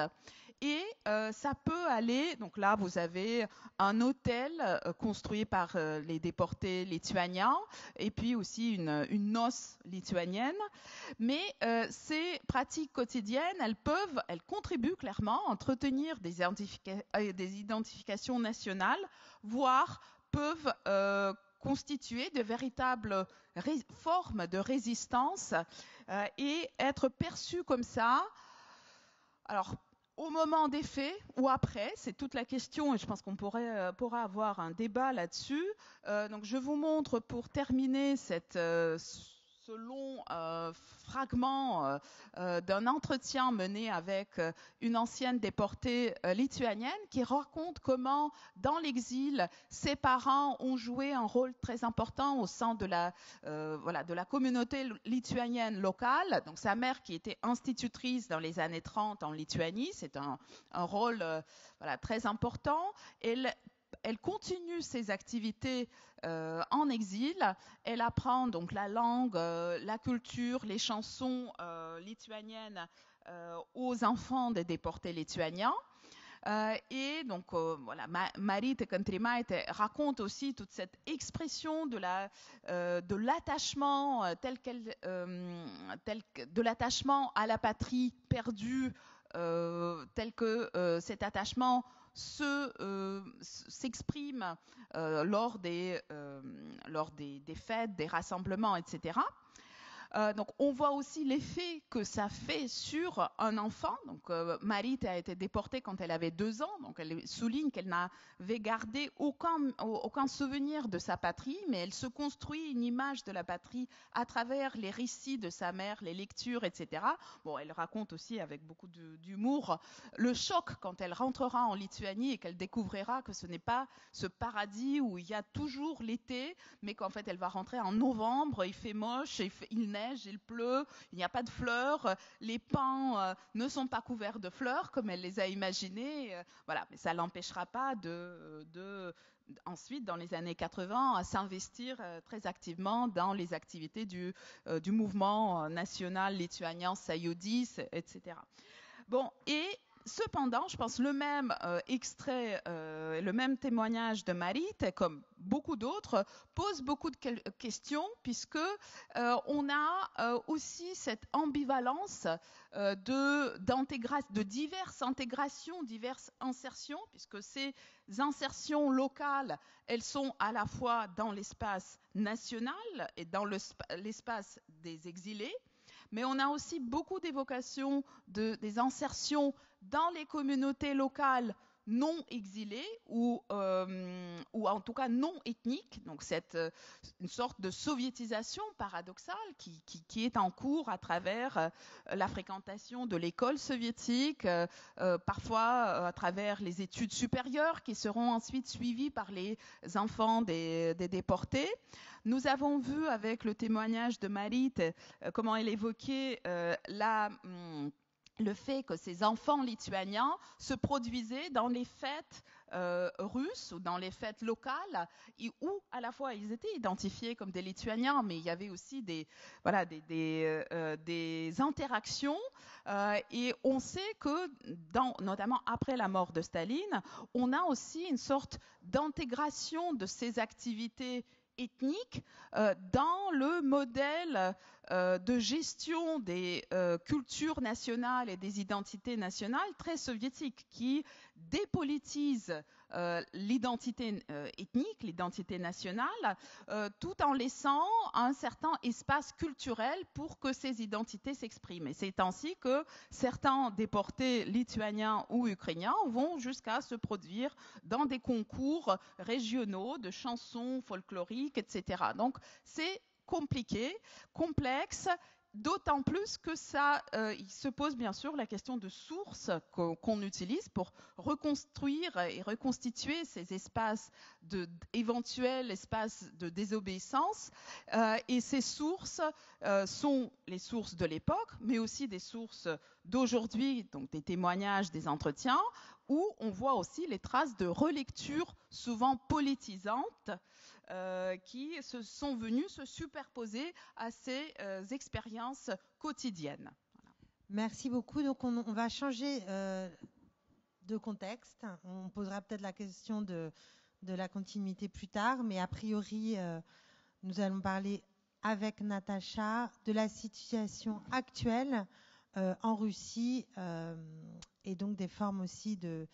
C: Et ça peut aller, donc là vous avez un hôtel construit par les déportés lituaniens et puis aussi une noce lituanienne. Mais ces pratiques quotidiennes, elles contribuent clairement à entretenir des identifications nationales, voire peuvent constituer de véritables formes de résistance et être perçues comme ça. Alors, au moment des faits ou après, c'est toute la question et je pense qu'on pourra avoir un débat là-dessus. Donc je vous montre pour terminer ce long fragment d'un entretien mené avec une ancienne déportée lituanienne qui raconte comment, dans l'exil, ses parents ont joué un rôle très important au sein de la communauté lituanienne locale. Donc sa mère qui était institutrice dans les années 30 en Lituanie, c'est un rôle très important. Elle continue ses activités en exil. Elle apprend donc la langue, la culture, les chansons lituaniennes aux enfants des déportés lituaniens. Et donc, Marytė Kantrimaitė raconte aussi toute cette expression de l'attachement de l'attachement à la patrie perdue, tel que cet attachement s'exprime lors des fêtes, des rassemblements, etc. Donc on voit aussi l'effet que ça fait sur un enfant. Donc Marytė a été déportée quand elle avait 2 ans, donc elle souligne qu'elle n'avait gardé aucun souvenir de sa patrie, mais elle se construit une image de la patrie à travers les récits de sa mère, les lectures, etc. Bon, elle raconte aussi avec beaucoup d'humour le choc quand elle rentrera en Lituanie et qu'elle découvrira que ce n'est pas ce paradis où il y a toujours l'été, mais qu'en fait elle va rentrer en novembre, il fait moche, il neige, il pleut, il n'y a pas de fleurs, les pins ne sont pas couverts de fleurs comme elle les a imaginés. Voilà, mais ça l'empêchera pas ensuite, dans les années 80, à s'investir très activement dans les activités du mouvement national lituanien Sąjūdis, etc. Bon, et cependant, je pense le même extrait, le même témoignage de Marytė, comme beaucoup d'autres, pose beaucoup de questions puisque on a aussi cette ambivalence de diverses intégrations, diverses insertions, puisque ces insertions locales, elles sont à la fois dans l'espace national et dans l'espace des exilés, mais on a aussi beaucoup d'évocations des insertions dans les communautés locales non exilées ou en tout cas non ethniques. Donc c'est une sorte de soviétisation paradoxale qui est en cours à travers la fréquentation de l'école soviétique, parfois à travers les études supérieures qui seront ensuite suivies par les enfants des déportés. Nous avons vu avec le témoignage de Marytė comment elle évoquait le fait que ces enfants lituaniens se produisaient dans les fêtes russes ou dans les fêtes locales où à la fois ils étaient identifiés comme des Lituaniens, mais il y avait aussi des interactions et on sait que notamment après la mort de Staline, on a aussi une sorte d'intégration de ces activités ethniques dans le modèle de gestion des cultures nationales et des identités nationales très soviétiques qui dépolitise l'identité ethnique, l'identité nationale, tout en laissant un certain espace culturel pour que ces identités s'expriment. Et c'est ainsi que certains déportés lituaniens ou ukrainiens vont jusqu'à se produire dans des concours régionaux de chansons folkloriques, etc. Donc c'est compliqué, complexe, d'autant plus que il se pose bien sûr la question de sources qu'on utilise pour reconstruire et reconstituer ces éventuels espaces de désobéissance. Et ces sources sont les sources de l'époque, mais aussi des sources d'aujourd'hui, donc des témoignages, des entretiens, où on voit aussi les traces de relecture souvent politisantes qui sont venus se superposer à ces expériences quotidiennes. Voilà.
A: Merci beaucoup. Donc on va changer de contexte. On posera peut-être la question de la continuité plus tard, mais a priori, nous allons parler avec Natacha de la situation actuelle en Russie et donc des formes aussi de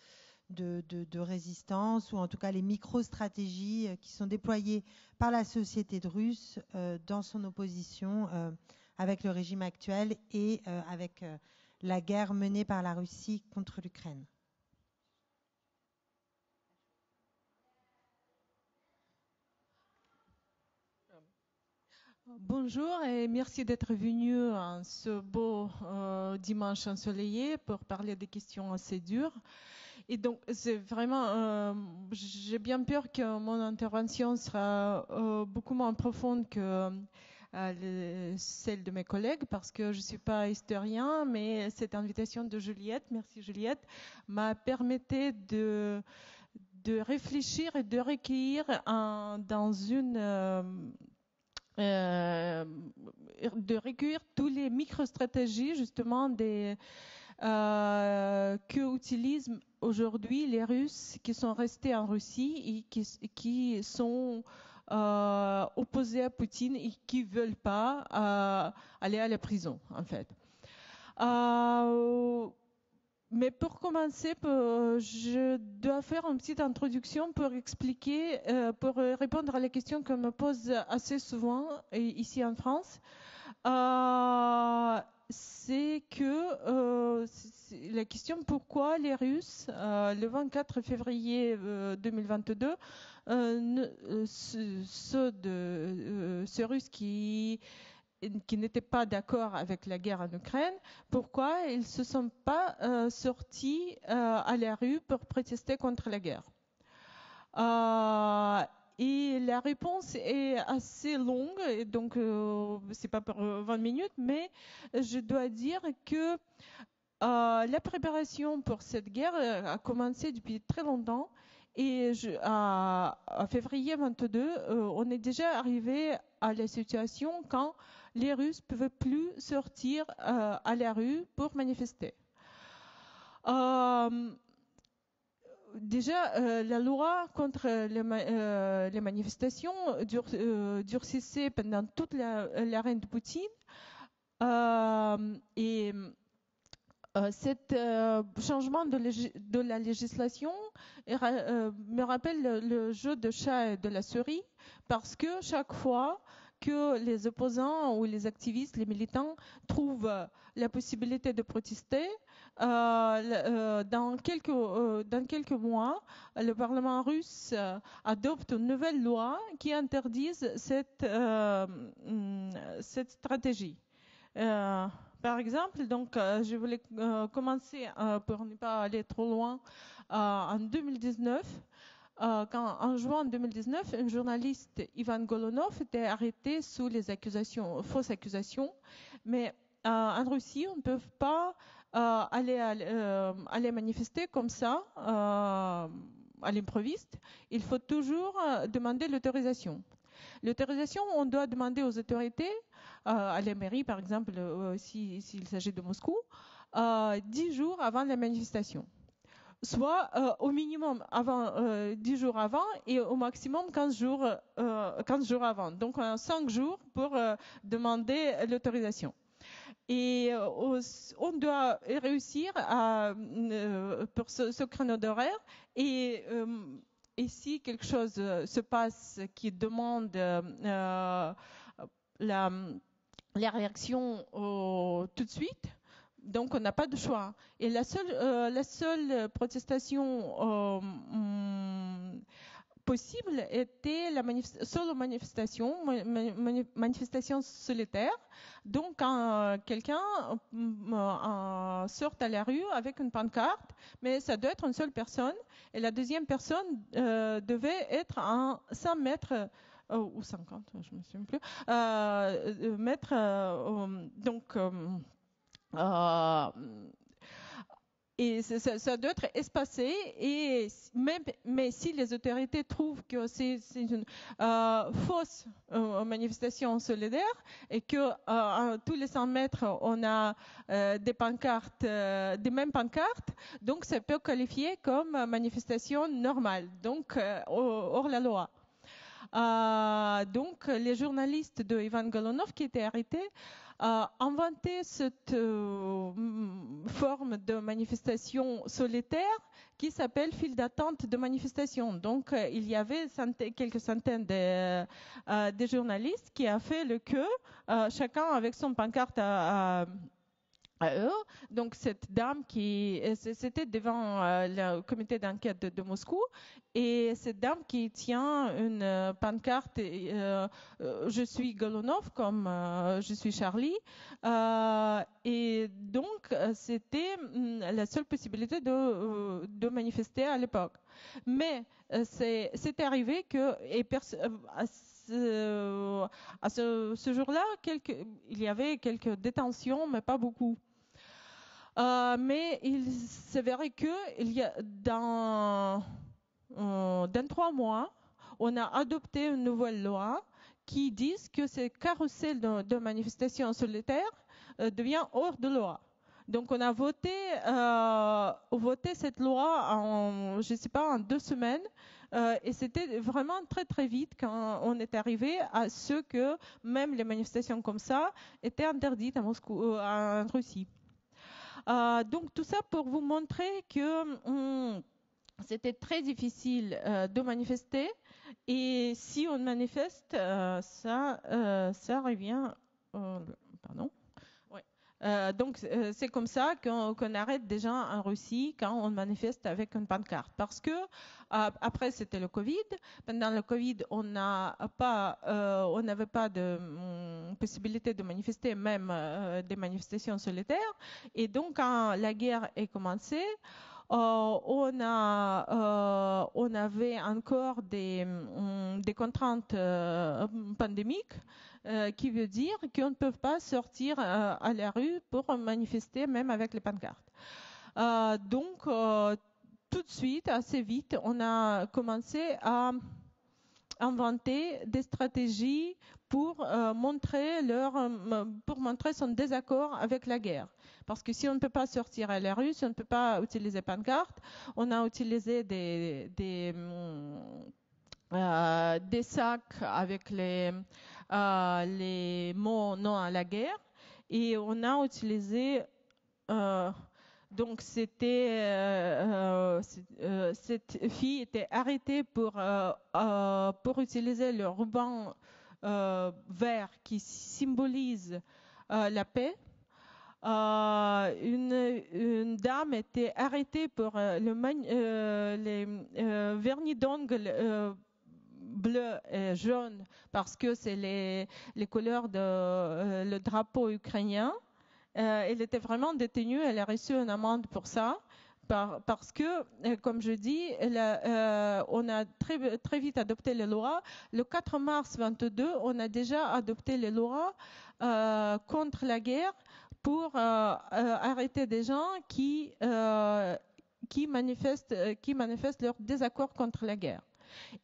A: résistance, ou en tout cas les micro-stratégies qui sont déployées par la société russe dans son opposition avec le régime actuel et avec la guerre menée par la Russie contre l'Ukraine.
D: Bonjour et merci d'être venu en ce beau dimanche ensoleillé pour parler des questions assez dures. Et donc, c'est vraiment, j'ai bien peur que mon intervention sera beaucoup moins profonde que celle de mes collègues, parce que je ne suis pas historien, mais cette invitation de Juliette, merci Juliette, m'a permis de réfléchir et de recueillir de recueillir tous les micro-stratégies justement que utilisent aujourd'hui les Russes qui sont restés en Russie et qui sont opposés à Poutine et qui ne veulent pas aller à la prison, en fait. Mais pour commencer, je dois faire une petite introduction pour expliquer, pour répondre à la question qu'on me pose assez souvent ici en France. C'est que la question pourquoi les Russes, le 24 février 2022, ces Russes qui n'étaient pas d'accord avec la guerre en Ukraine, pourquoi ils ne se sont pas sortis à la rue pour protester contre la guerre. Et la réponse est assez longue, et donc c'est pas pour 20 minutes, mais je dois dire que la préparation pour cette guerre a commencé depuis très longtemps. Et à février 22, on est déjà arrivé à la situation quand les Russes ne pouvaient plus sortir à la rue pour manifester. Déjà, la loi contre les manifestations durcissait pendant toute la règne de Poutine. Et cet changement de la législation me rappelle le jeu de chat et de la souris, parce que chaque fois que les opposants ou les activistes, les militants trouvent la possibilité de protester, dans quelques mois, le Parlement russe adopte une nouvelle loi qui interdise cette stratégie. Par exemple, donc, je voulais commencer pour ne pas aller trop loin. En 2019, en juin 2019, un journaliste, Ivan Golunov, était arrêté sous les fausses accusations. Mais en Russie, on ne peut pas aller manifester comme ça à l'improviste. Il faut toujours demander l'autorisation. L'autorisation, on doit demander aux autorités, à la mairie par exemple, s'il s'agit de Moscou, 10 jours avant la manifestation. Soit au minimum 10 jours avant et au maximum 15 jours avant. Donc 5 jours pour demander l'autorisation. Et on doit réussir pour ce créneau d'horaire. Et si quelque chose se passe qui demande la réaction tout de suite, donc on n'a pas de choix. Et la seule protestation possible était la manifestation solitaire. Donc quand quelqu'un sort à la rue avec une pancarte, mais ça doit être une seule personne, et la deuxième personne devait être à 100 mètres ou 50, je ne me souviens plus, mètres. Donc Et ça doit être espacé, mais si les autorités trouvent que c'est une fausse manifestation solidaire et que à tous les 100 mètres on a des pancartes, des mêmes pancartes, donc ça peut qualifier comme manifestation normale, donc hors la loi. Donc les journalistes de Ivan Golunov qui étaient arrêtés inventé cette forme de manifestation solitaire qui s'appelle file d'attente de manifestation. Donc, il y avait quelques centaines de journalistes qui a fait le queue, chacun avec son pancarte à eux. Donc, cette dame c'était devant le comité d'enquête de Moscou, et cette dame qui tient une pancarte, je suis Golunov comme je suis Charlie, et donc c'était la seule possibilité de manifester à l'époque. Mais c'est arrivé que à ce jour-là, il y avait quelques détentions, mais pas beaucoup. Mais il s'avérait que dans 3 mois, on a adopté une nouvelle loi qui dit que ce carrousel de manifestations solitaires devient hors de loi. Donc on a voté cette loi en 2 semaines. Et c'était vraiment très très vite quand on est arrivé à ce que même les manifestations comme ça étaient interdites à Moscou, en Russie. Donc tout ça pour vous montrer que c'était très difficile de manifester, et si on manifeste, ça revient. Pardon. Ouais. Donc c'est comme ça qu'on arrête déjà en Russie quand on manifeste avec une pancarte, parce que après c'était le Covid. Pendant le Covid, on n'avait pas de possibilité de manifester, même des manifestations solitaires. Et donc quand la guerre est commencée, on avait encore des contraintes pandémiques, qui veut dire qu'on ne peut pas sortir à la rue pour manifester, même avec les pancartes. Donc, tout de suite, assez vite, on a commencé à inventer des stratégies pour montrer son désaccord avec la guerre. Parce que si on ne peut pas sortir à la rue, si on ne peut pas utiliser pancartes, on a utilisé des sacs avec les mots non à la guerre, et on a utilisé donc cette fille était arrêtée pour utiliser le ruban vert qui symbolise la paix. Une dame était arrêtée pour les vernis d'ongles bleu et jaune, parce que c'est les couleurs de le drapeau ukrainien. Elle était vraiment détenue, elle a reçu une amende pour ça, parce que, comme je dis, on a très vite adopté les lois. Le 4 mars 2022, on a déjà adopté les lois contre la guerre pour arrêter des gens qui manifestent leur désaccord contre la guerre.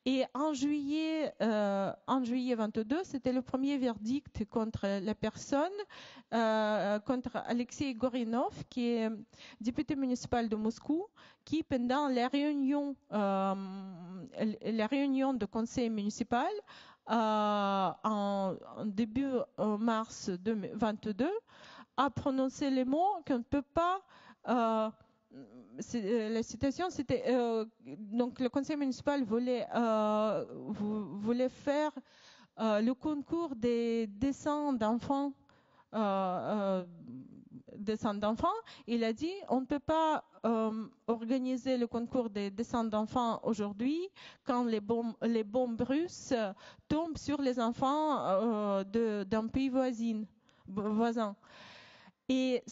D: Et en juillet 22, c'était le premier verdict contre la personne, contre Alexei Gorinov, qui est député municipal de Moscou, qui pendant la réunion de conseil municipal en début mars 2022, a prononcé les mots qu'on ne peut pas. La citation, c'était donc le conseil municipal voulait faire le concours des dessins d'enfants. Il a dit on ne peut pas organiser le concours des dessins d'enfants aujourd'hui quand les bombes russes tombent sur les enfants d'un pays voisin. Et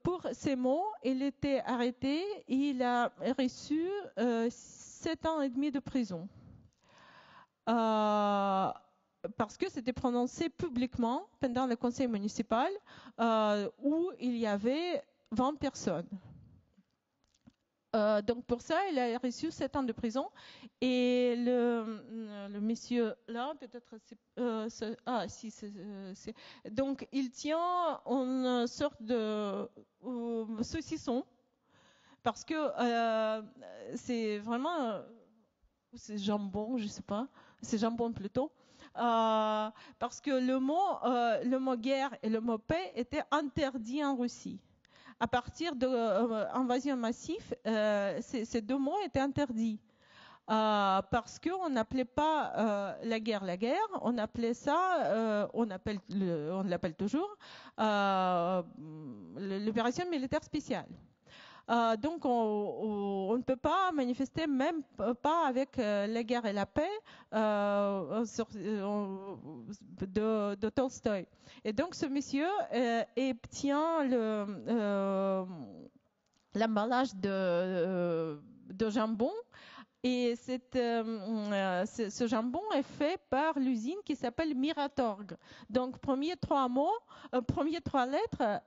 D: pour ces mots, il était arrêté, il a reçu 7 ans et demi de prison. Parce que c'était prononcé publiquement pendant le conseil municipal où il y avait 20 personnes. Donc pour ça, il a reçu 7 ans de prison. Et le monsieur là, peut-être, donc il tient une sorte de saucisson, parce que c'est vraiment, c'est jambon, je sais pas, c'est jambon plutôt. Parce que le mot guerre et le mot paix étaient interdits en Russie. À partir de l'invasion massive, ces deux mots étaient interdits. Parce qu'on n'appelait pas la guerre, on appelait ça, on l'appelle toujours, l'opération militaire spéciale. Donc on ne peut pas manifester, même pas avec la guerre et la paix de Tolstoï. Et donc ce monsieur obtient l'emballage de jambon. Et ce jambon est fait par l'usine qui s'appelle Miratorg. Donc, premiers trois lettres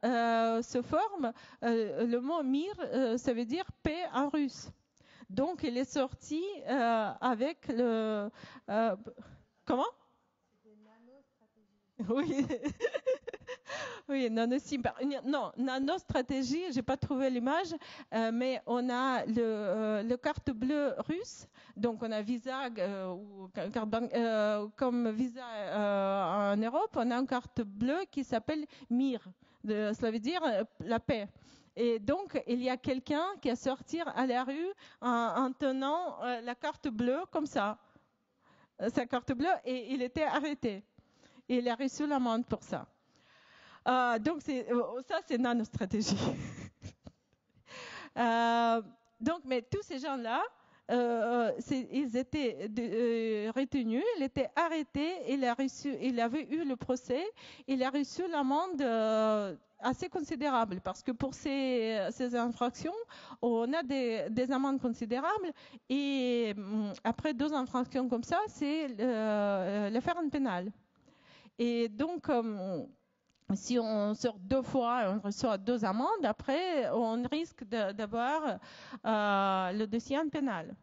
D: se forment. Le mot Mir, ça veut dire paix en russe. Donc, il est sorti avec le... comment? Oui. Oui, nanostratégie, je n'ai pas trouvé l'image, mais on a le carte bleue russe, donc on a Visa, comme Visa en Europe, on a une carte bleue qui s'appelle Mir, cela veut dire la paix. Et donc, il y a quelqu'un qui est sorti à la rue en tenant la carte bleue comme ça, sa carte bleue, et il était arrêté. Il a reçu l'amende pour ça. Donc, ça, c'est nanostratégie. Donc, mais tous ces gens-là, ils étaient retenus, il était arrêté, il avait eu le procès, il a reçu l'amende assez considérable, parce que pour ces infractions, on a des amendes considérables, et après 2 infractions comme ça, c'est l'affaire pénale. Et donc, si on sort 2 fois, on reçoit 2 amendes, après, on risque d'avoir le dossier en pénal.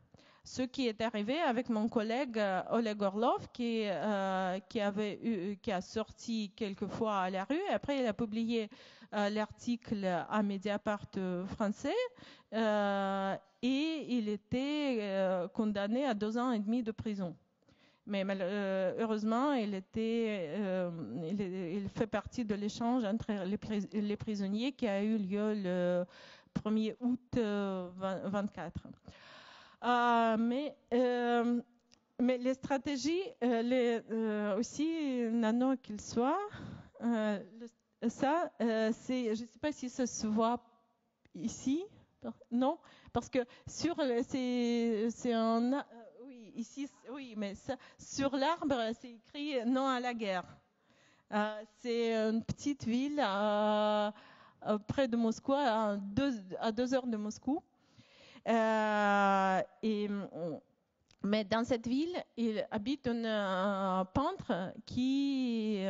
D: Ce qui est arrivé avec mon collègue Oleg Orlov, qui a sorti quelques fois à la rue. Après, il a publié l'article à Mediapart français et il était condamné à 2 ans et demi de prison. Mais heureusement, il fait partie de l'échange entre les prisonniers qui a eu lieu le 1er août 2024. Mais les stratégies, aussi nano qu'il soit, ça, je ne sais pas si ça se voit ici, non, parce que c'est un... Ici, oui, mais ça, sur l'arbre, c'est écrit « Non à la guerre ». C'est une petite ville près de Moscou, à 2 heures de Moscou. Mais dans cette ville, il habite un peintre qui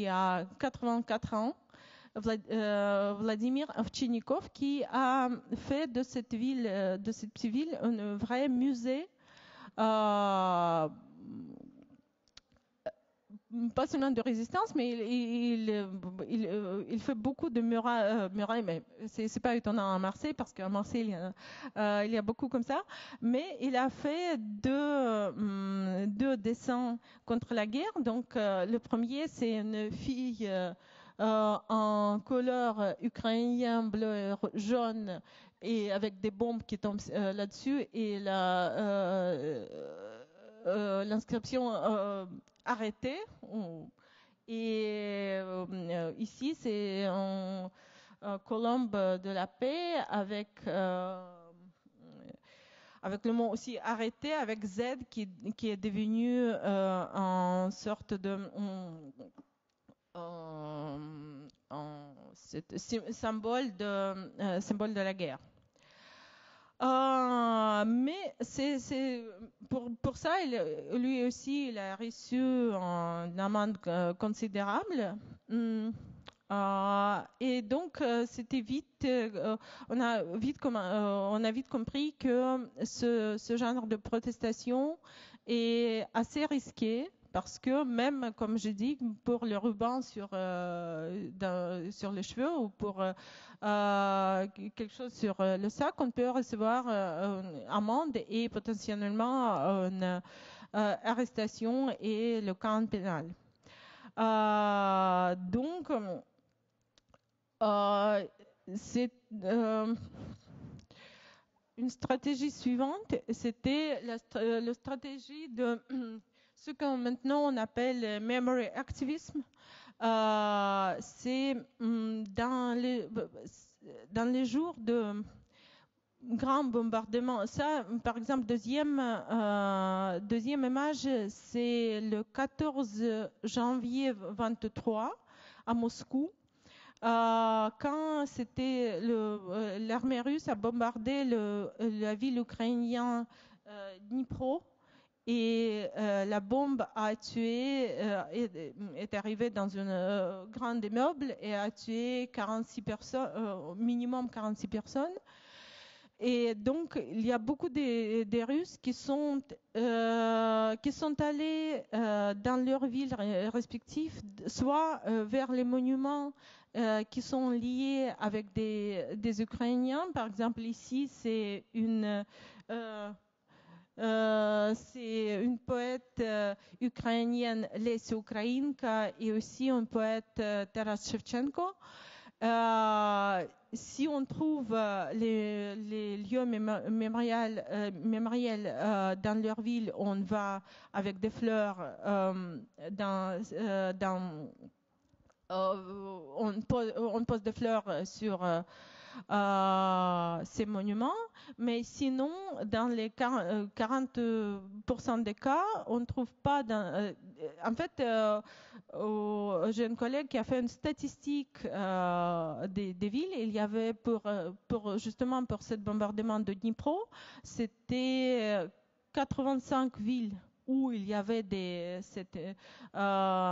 D: a 84 ans, Vladimir Ovchinnikov, qui a fait de cette petite ville, un vrai musée, pas seulement de résistance, mais il fait beaucoup de murailles, mais c'est pas étonnant à Marseille, parce qu'à Marseille, il y a beaucoup comme ça. Mais il a fait 2 dessins contre la guerre. Donc, le premier, c'est une fille en couleur ukrainien, bleu et jaune, et avec des bombes qui tombent là-dessus, et l'inscription arrêtée. Et ici, c'est un colombe de la paix avec le mot aussi arrêté, avec Z qui est devenu en sorte de symbole de la guerre. Mais c'est pour ça, lui aussi, il a reçu une amende considérable. Et donc, c'était vite, on a vite compris que ce genre de protestation est assez risqué parce que même, comme je dis, pour le ruban sur les cheveux ou pour quelque chose sur le sac, on peut recevoir une amende et potentiellement une arrestation et le camp pénal. Donc, c'est une stratégie suivante, c'était la stratégie de ce que maintenant on appelle memory activism. C'est dans les jours de grands bombardements. Ça, par exemple, deuxième image, c'est le 14 janvier 23 à Moscou. Quand c'était l'armée russe a bombardé la ville ukrainienne Dnipro et la bombe a tué, est arrivée dans un grand immeuble et a tué 46 personnes, minimum 46 personnes. Et donc, il y a beaucoup des Russes qui sont allés dans leurs villes respectives, soit vers les monuments qui sont liés avec des Ukrainiens. Par exemple, ici, c'est une poète ukrainienne, Lesia Ukrainka, et aussi un poète, Taras Shevchenko. Si on trouve les lieux mémoriels dans leur ville, on va avec des fleurs on pose des fleurs sur ces monuments, mais sinon, dans les 40% des cas, on ne trouve pas. En fait, j'ai un collègue qui a fait une statistique des villes. Il y avait justement pour ce bombardement de Dnipro, c'était 85 villes où il y avait cette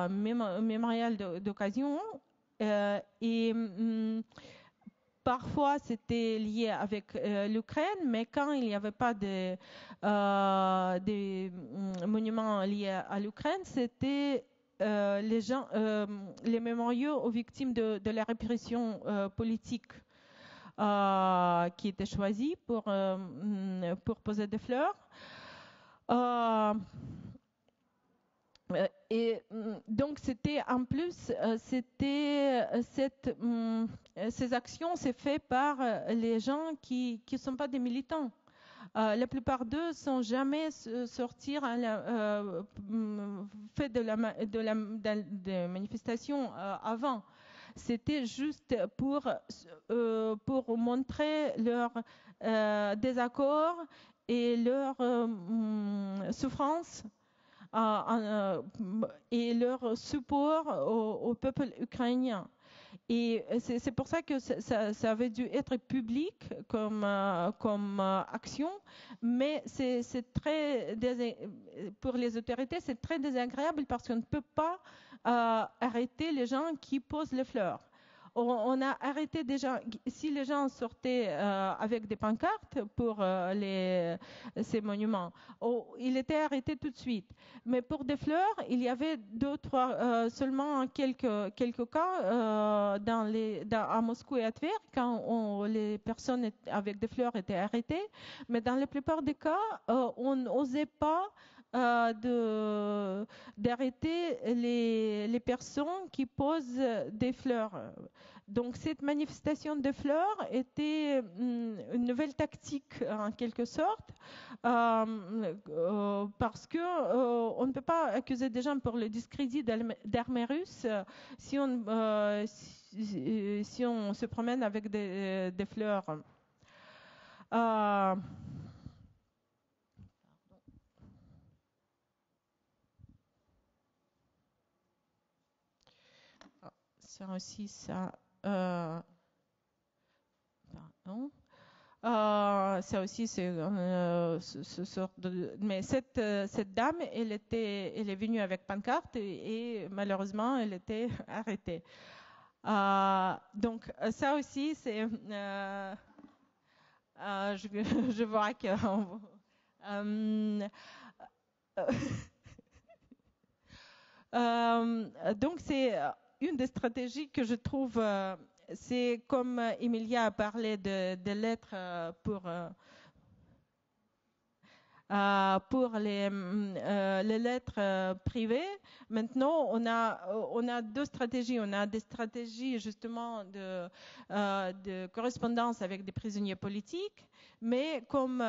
D: mémorial d'occasion et parfois c'était lié avec l'Ukraine, mais quand il n'y avait pas des monuments liés à l'Ukraine, c'était les mémoriaux aux victimes de la répression politique qui étaient choisis pour poser des fleurs. Et donc c'était en plus ces actions c'est fait par les gens qui sont pas des militants. La plupart d'eux sont jamais sortir fait de manifestations avant. C'était juste pour montrer leur désaccord et leur souffrance et leur support au peuple ukrainien. Et c'est pour ça que ça avait dû être public comme action, mais c'est très pour les autorités, c'est très désagréable parce qu'on ne peut pas arrêter les gens qui posent les fleurs. On a arrêté déjà, si les gens sortaient avec des pancartes pour ces monuments, il était arrêté tout de suite. Mais pour des fleurs, il y avait seulement quelques cas à Moscou et à Tver quand les personnes avec des fleurs étaient arrêtées. Mais dans la plupart des cas, on n'osait pas d'arrêter les personnes qui posent des fleurs. Donc cette manifestation de fleurs était une nouvelle tactique en quelque sorte, parce que on ne peut pas accuser des gens pour le discrédit d'armée russe si on se promène avec des fleurs. Ça aussi, ça aussi c'est ce sorte de. Mais cette dame, elle est venue avec pancarte et malheureusement elle était arrêtée. Donc ça aussi, c'est... je vois que... donc c'est une des stratégies que je trouve, c'est comme Emilia a parlé de lettres pour les lettres privées. Maintenant, on a deux stratégies. On a des stratégies justement de correspondance avec des prisonniers politiques, mais comme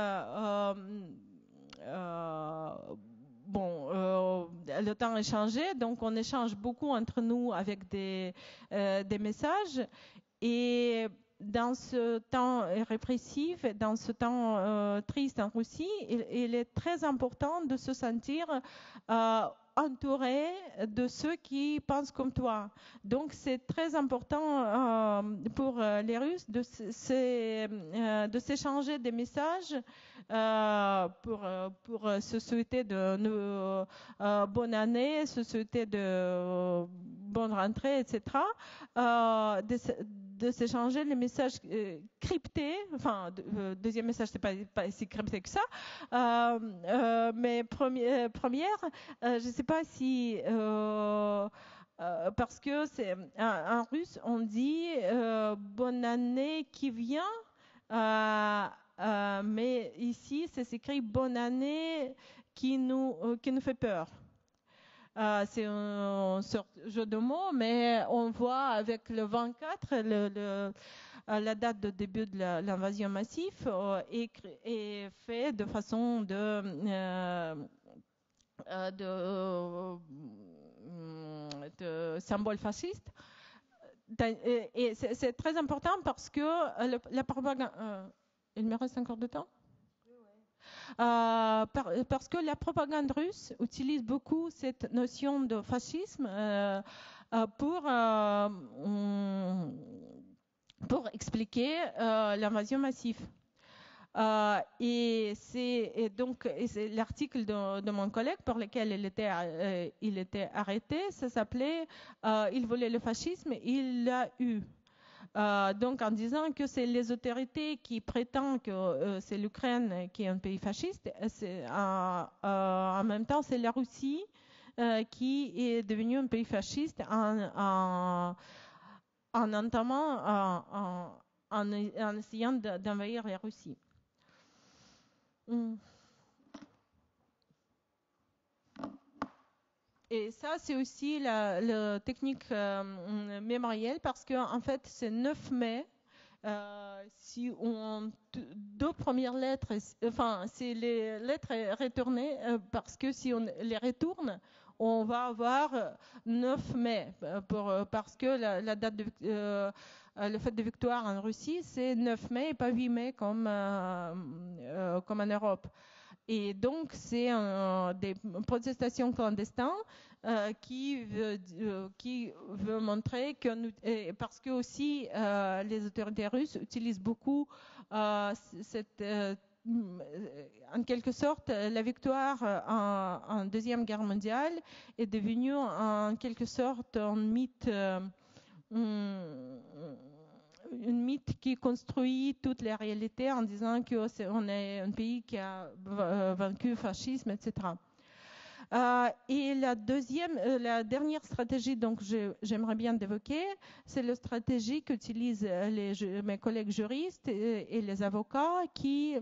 D: le temps a changé, donc on échange beaucoup entre nous avec des messages. Et dans ce temps répressif, dans ce temps triste en Russie, il est très important de se sentir entouré de ceux qui pensent comme toi. Donc c'est très important pour les Russes de s'échanger des messages pour se souhaiter de bonne année, se souhaiter de bonne rentrée, etc. De s'échanger les messages cryptés. Enfin, deuxième message, c'est pas si crypté que ça. Mais première, je ne sais pas si parce que c'est en russe, on dit bonne année qui vient. Mais ici, c'est écrit bonne année qui nous fait peur. C'est un sorte de jeu de mots, mais on voit avec le 24, la date de début de l'invasion massive est fait de façon de symbole fasciste. Et c'est très important parce que la propagande... il me reste encore de temps ? Parce que la propagande russe utilise beaucoup cette notion de fascisme pour expliquer l'invasion massive. Et c'est l'article de mon collègue pour lequel il était arrêté, ça s'appelait il voulait le fascisme, il l'a eu. Donc en disant que c'est les autorités qui prétendent que c'est l'Ukraine qui est un pays fasciste, en même temps c'est la Russie qui est devenue un pays fasciste en essayant d'envahir la Russie. Et ça, c'est aussi la technique mémorielle parce qu'en fait, c'est 9 mai. Si deux premières lettres, enfin, c'est les lettres retournées parce que si on les retourne, on va avoir 9 mai parce que la date le fait de victoire en Russie, c'est 9 mai et pas 8 mai comme en Europe. Et donc, c'est des protestations clandestines qui veut montrer que parce que aussi les autorités russes utilisent beaucoup en quelque sorte la victoire en Deuxième Guerre mondiale est devenue en quelque sorte un mythe. Une mythe qui construit toutes les réalités en disant qu'on est un pays qui a vaincu le fascisme, etc. Et la dernière stratégie donc j'aimerais bien évoquer, c'est la stratégie qu'utilisent mes collègues juristes et les avocats qui...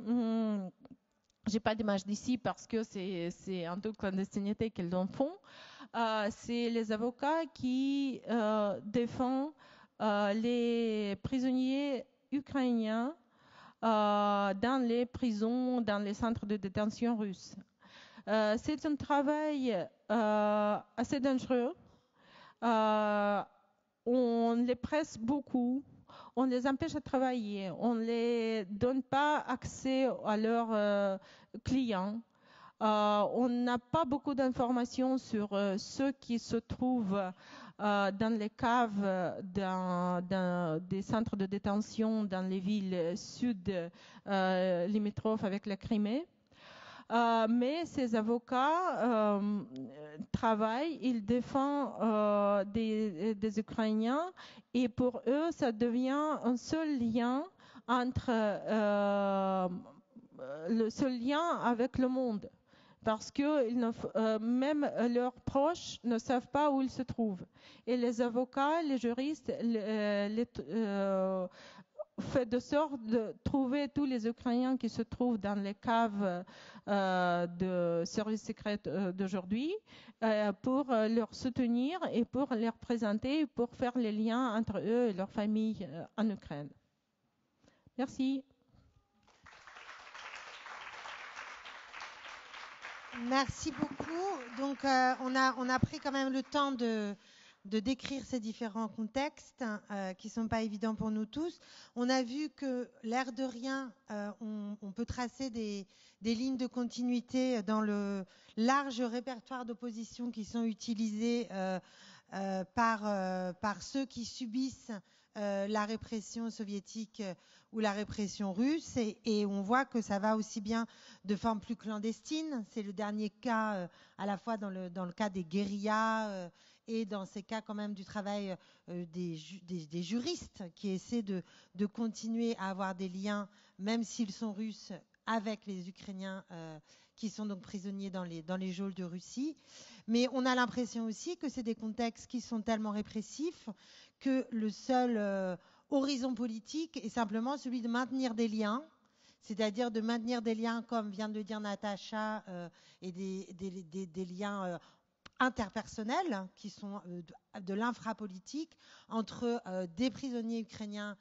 D: j'ai pas d'image d'ici parce que c'est en toute clandestinité qu'ils en font. C'est les avocats qui défendent les prisonniers ukrainiens dans les prisons, dans les centres de détention russes. C'est un travail assez dangereux. On les presse beaucoup, on les empêche de travailler, on ne les donne pas accès à leurs clients. On n'a pas beaucoup d'informations sur ceux qui se trouvent dans les caves des centres de détention dans les villes sud limitrophes avec la Crimée. mais ces avocats travaillent, ils défendent des Ukrainiens et pour eux, ça devient un seul lien entre le seul lien avec le monde. Parce que même leurs proches ne savent pas où ils se trouvent. Et les avocats, les juristes, fait de sorte de trouver tous les Ukrainiens qui se trouvent dans les caves de services secrets d'aujourd'hui pour leur soutenir et pour leur présenter, pour faire les liens entre eux et leur famille en Ukraine. Merci.
A: Merci beaucoup. Donc, on a pris quand même le temps de décrire ces différents contextes qui ne sont pas évidents pour nous tous. On a vu que, l'air de rien, on peut tracer des lignes de continuité dans le large répertoire d'opposition qui sont utilisés par ceux qui subissent la répression soviétique ou la répression russe, et on voit que ça va aussi bien de forme plus clandestine. C'est le dernier cas, à la fois dans le cas des guérillas et dans ces cas quand même du travail des juristes qui essaient de continuer à avoir des liens, même s'ils sont russes, avec les Ukrainiens qui sont donc prisonniers dans les geôles de Russie. Mais on a l'impression aussi que c'est des contextes qui sont tellement répressifs que le seul horizon politique est simplement celui de maintenir des liens, c'est-à-dire de maintenir des liens, comme vient de le dire Natacha, et des liens interpersonnels qui sont de l'infrapolitique entre des prisonniers ukrainiens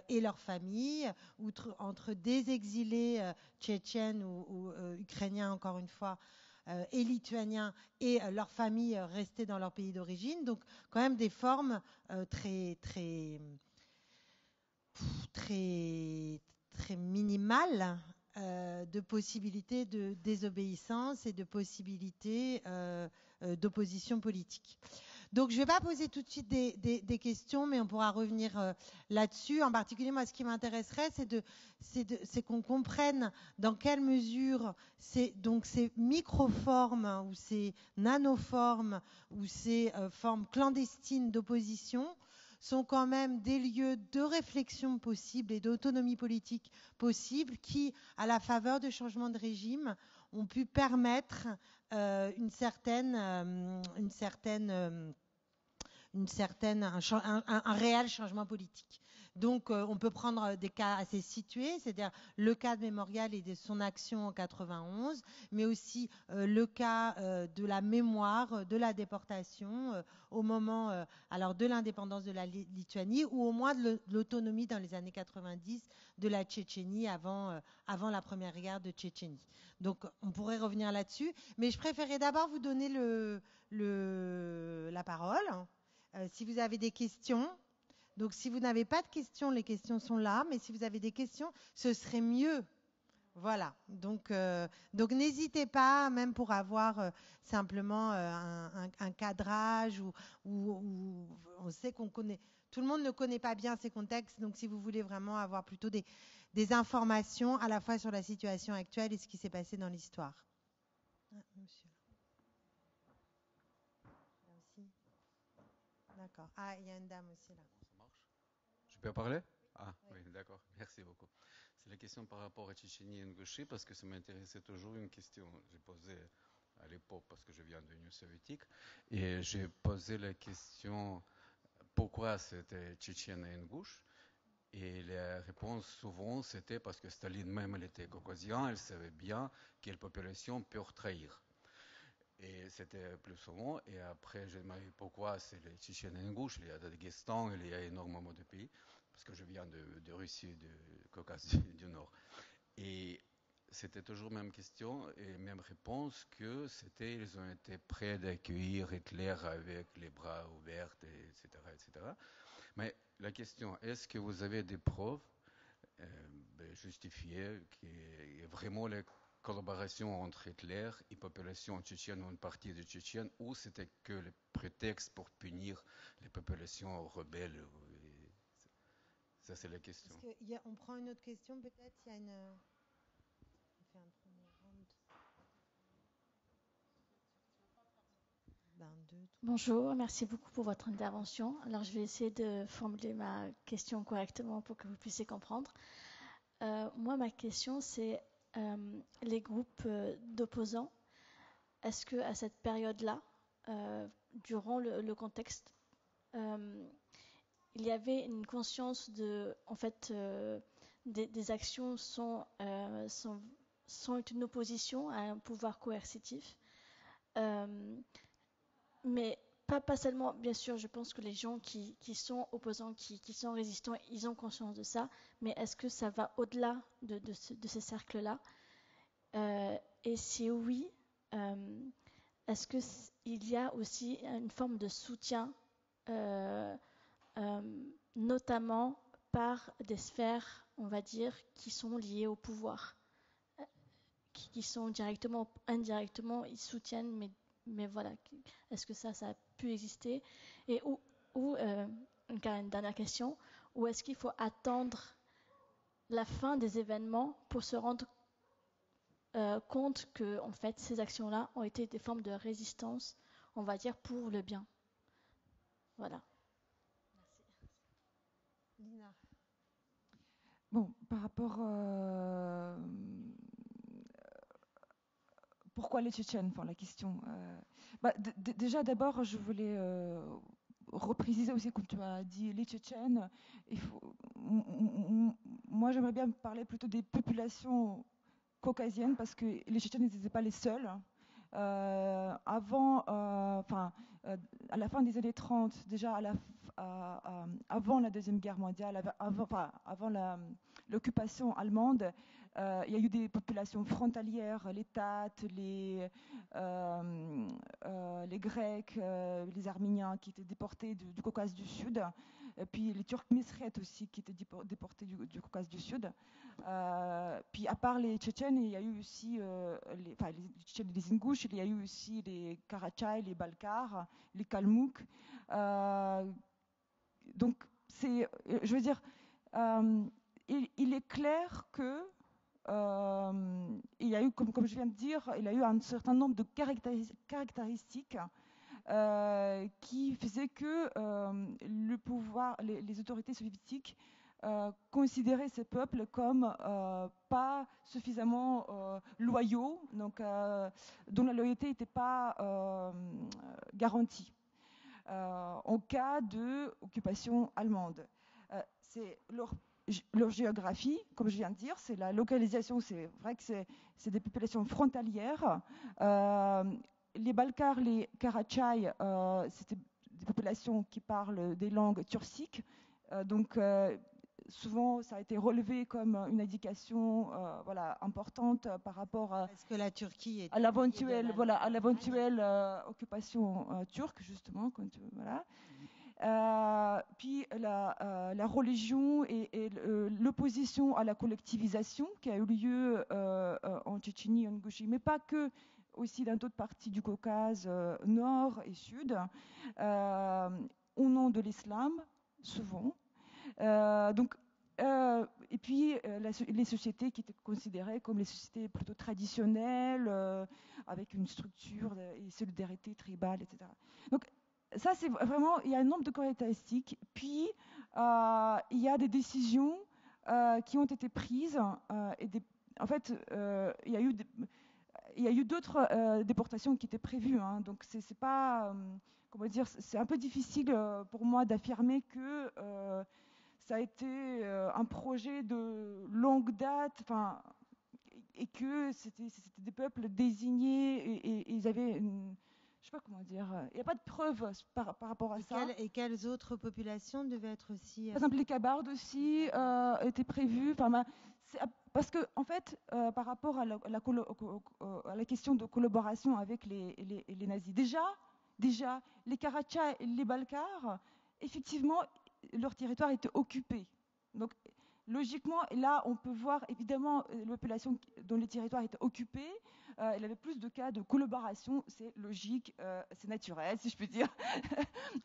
A: et leurs familles, entre des exilés tchétchènes ou ukrainiens, encore une fois, et lituaniens et leurs familles restées dans leur pays d'origine. Donc quand même des formes très minimales de possibilités de désobéissance et de possibilités d'opposition politique. Donc je ne vais pas poser tout de suite des questions, mais on pourra revenir là-dessus. En particulier, moi, ce qui m'intéresserait, c'est qu'on comprenne dans quelle mesure donc ces microformes ou ces nanoformes ou ces formes clandestines d'opposition sont quand même des lieux de réflexion possible et d'autonomie politique possible qui, à la faveur de changements de régime, ont pu permettre un réel changement politique. Donc, on peut prendre des cas assez situés, c'est-à-dire le cas de Mémorial et de son action en 91, mais aussi le cas de la mémoire, de la déportation au moment alors de l'indépendance de la Lituanie ou au moins de l'autonomie dans les années 90 de la Tchétchénie avant la première guerre de Tchétchénie. Donc, on pourrait revenir là-dessus, mais je préférais d'abord vous donner la parole. Si vous avez des questions, donc si vous n'avez pas de questions, les questions sont là, mais si vous avez des questions, ce serait mieux. Voilà, donc n'hésitez pas, même pour avoir simplement un cadrage où on sait qu'on connaît, tout le monde ne connaît pas bien ces contextes, donc si vous voulez vraiment avoir plutôt des informations à la fois sur la situation actuelle et ce qui s'est passé dans l'histoire. Monsieur. D'accord. Ah, il y a une dame aussi là.
E: Ça marche? Je peux parler? Ah, oui, d'accord. Merci beaucoup. C'est la question par rapport à Tchétchénie et Ingouchie, parce que ça m'intéressait toujours une question. J'ai posé à l'époque, parce que je viens de l'Union soviétique, et j'ai posé la question pourquoi c'était Tchétchène et Ingouche. Et la réponse souvent c'était parce que Staline même, elle était caucasien, elle savait bien quelle population peut trahir. Et c'était plus souvent. Et après, j'ai demandé pourquoi c'est les Tchétchènes et Ingouches. Il y a le Daghestan, il y a énormément de pays, parce que je viens de Russie, du Caucase du Nord. Et c'était toujours la même question et même réponse que c'était, ils ont été prêts d'accueillir Hitler avec les bras ouverts, etc., etc. Mais la question, est-ce que vous avez des preuves justifiées qui est vraiment la collaboration entre Hitler et population tchétchène ou une partie de Tchétchènes, ou c'était que le prétexte pour punir les populations rebelles? Ça, c'est la question.
A: On prend une autre question peut-être, il y a une... On fait un premier round. 22.
F: Bonjour, merci beaucoup pour votre intervention. Alors, je vais essayer de formuler ma question correctement pour que vous puissiez comprendre. Moi, ma question, c'est les groupes d'opposants. Est-ce qu'à cette période-là, durant le contexte, il y avait une conscience de, en fait, des actions sont une opposition à un pouvoir coercitif, mais pas seulement, bien sûr, je pense que les gens qui sont opposants, qui sont résistants, ils ont conscience de ça, mais est-ce que ça va au-delà de ces cercles-là? Et si oui, est-ce qu'il y a aussi une forme de soutien, notamment par des sphères, on va dire, qui sont liées au pouvoir, qui sont directement ou indirectement, ils soutiennent, mais voilà, est-ce que ça a pu exister? Et une dernière question, où est-ce qu'il faut attendre la fin des événements pour se rendre compte que, en fait, ces actions-là ont été des formes de résistance, on va dire, pour le bien? Voilà. Merci.
A: Lina.
B: Bon, par rapport... pourquoi les Tchétchènes? Enfin, la question. Déjà, d'abord, je voulais repréciser aussi, comme tu as dit, les Tchétchènes. Moi, j'aimerais bien parler plutôt des populations caucasiennes, parce que les Tchétchènes n'étaient pas les seuls. À la fin des années 30, déjà avant la Deuxième Guerre mondiale, avant l'occupation allemande, il y a eu des populations frontalières, les Tates, les Grecs, les Arméniens qui étaient déportés du Caucase du Sud, et puis les Turcs mesrètes aussi qui étaient déportés du Caucase du Sud. Puis à part les Tchétchènes, il y a eu aussi les Tchétchènes et les Ingouches, il y a eu aussi les Karachay, les Balkars, les Kalmouks. Donc je veux dire, il est clair que il y a eu, comme je viens de dire, il y a eu un certain nombre de caractéristiques qui faisaient que le pouvoir, les autorités soviétiques considéraient ces peuples comme pas suffisamment loyaux, donc dont la loyauté n'était pas garantie en cas d'occupation allemande. C'est leur géographie, comme je viens de dire, c'est la localisation, c'est vrai que c'est des populations frontalières. Les Balkars, les Karachay, c'était des populations qui parlent des langues turciques. Donc souvent, ça a été relevé comme une indication importante par rapport
A: Est-ce que la Turquie
B: à l'éventuelle occupation turque, justement. Puis la religion et l'opposition à la collectivisation qui a eu lieu en Tchétchénie, en Ingouchie, mais pas que, aussi dans d'autres parties du Caucase nord et sud, au nom de l'islam, souvent. Et puis les sociétés qui étaient considérées comme les sociétés plutôt traditionnelles, avec une structure et solidarité tribale, etc. Donc ça, c'est vraiment, il y a un nombre de caractéristiques. Puis il y a des décisions qui ont été prises. En fait, il y a eu d'autres déportations qui étaient prévues. Hein, donc c'est pas, comment dire, c'est un peu difficile pour moi d'affirmer que ça a été un projet de longue date, et que c'était des peuples désignés et ils avaient une, je sais pas comment dire, il n'y a pas de preuves par rapport à ça.
A: Et quelles autres populations devaient être aussi
B: Par exemple, les Kabardes aussi étaient prévus. Parce que, en fait, par rapport à la question de collaboration avec les nazis, déjà, les Karachay et les Balkars, effectivement, leur territoire était occupé. Donc, logiquement, là, on peut voir évidemment la population dont les territoires étaient occupés. Il y avait plus de cas de collaboration, c'est logique, c'est naturel, si je puis dire.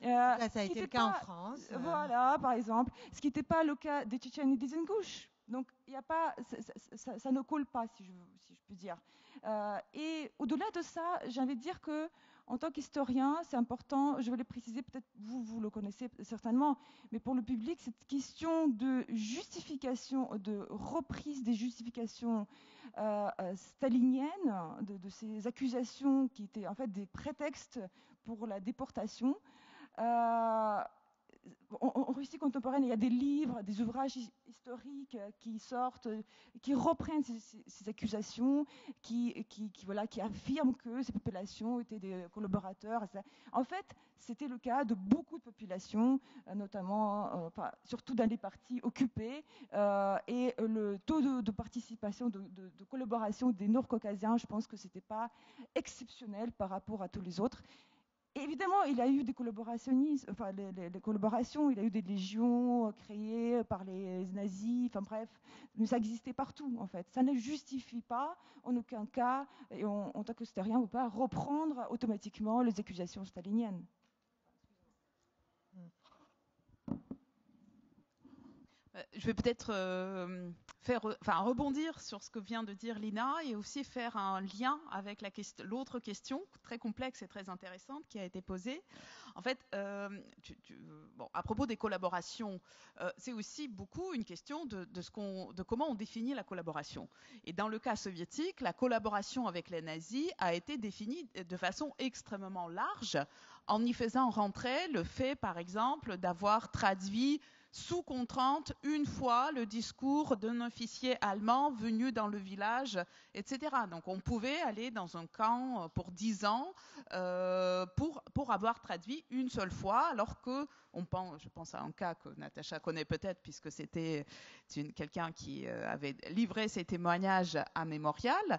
A: Là, ça a été le cas en France.
B: Voilà, par exemple. Ce qui n'était pas le cas des Tchétchènes et des Ingouches. Donc, il y a pas, ça ne colle pas, si je puis dire. Et au-delà de ça, j'ai envie de dire que, en tant qu'historien, c'est important, je vais le préciser, peut-être vous le connaissez certainement, mais pour le public, cette question de justification, de reprise des justifications staliniennes, de ces accusations qui étaient en fait des prétextes pour la déportation, en Russie contemporaine, il y a des livres, des ouvrages historiques qui sortent, qui reprennent ces accusations, qui affirment que ces populations étaient des collaborateurs. En fait, c'était le cas de beaucoup de populations, notamment, surtout dans les partis occupés, et le taux de participation, de collaboration des Nord-Caucasiens, je pense que c'était pas exceptionnel par rapport à tous les autres. Évidemment, il y a eu des collaborationnistes, enfin les collaborations, il y a eu des légions créées par les nazis, enfin bref, mais ça existait partout en fait. Ça ne justifie pas en aucun cas, et en tant qu'historien, on ne peut pas reprendre automatiquement les accusations staliniennes.
C: Je vais peut-être rebondir sur ce que vient de dire Lina et aussi faire un lien avec l'autre question très complexe et très intéressante qui a été posée. En fait, à propos des collaborations, c'est aussi beaucoup une question de comment on définit la collaboration. Et dans le cas soviétique, la collaboration avec les nazis a été définie de façon extrêmement large, en y faisant rentrer le fait, par exemple, d'avoir traduit sous contrainte une fois le discours d'un officier allemand venu dans le village, etc. Donc on pouvait aller dans un camp pour 10 ans pour avoir traduit une seule fois, alors que je pense à un cas que Natacha connaît peut-être, puisque c'était quelqu'un qui avait livré ses témoignages à Mémorial.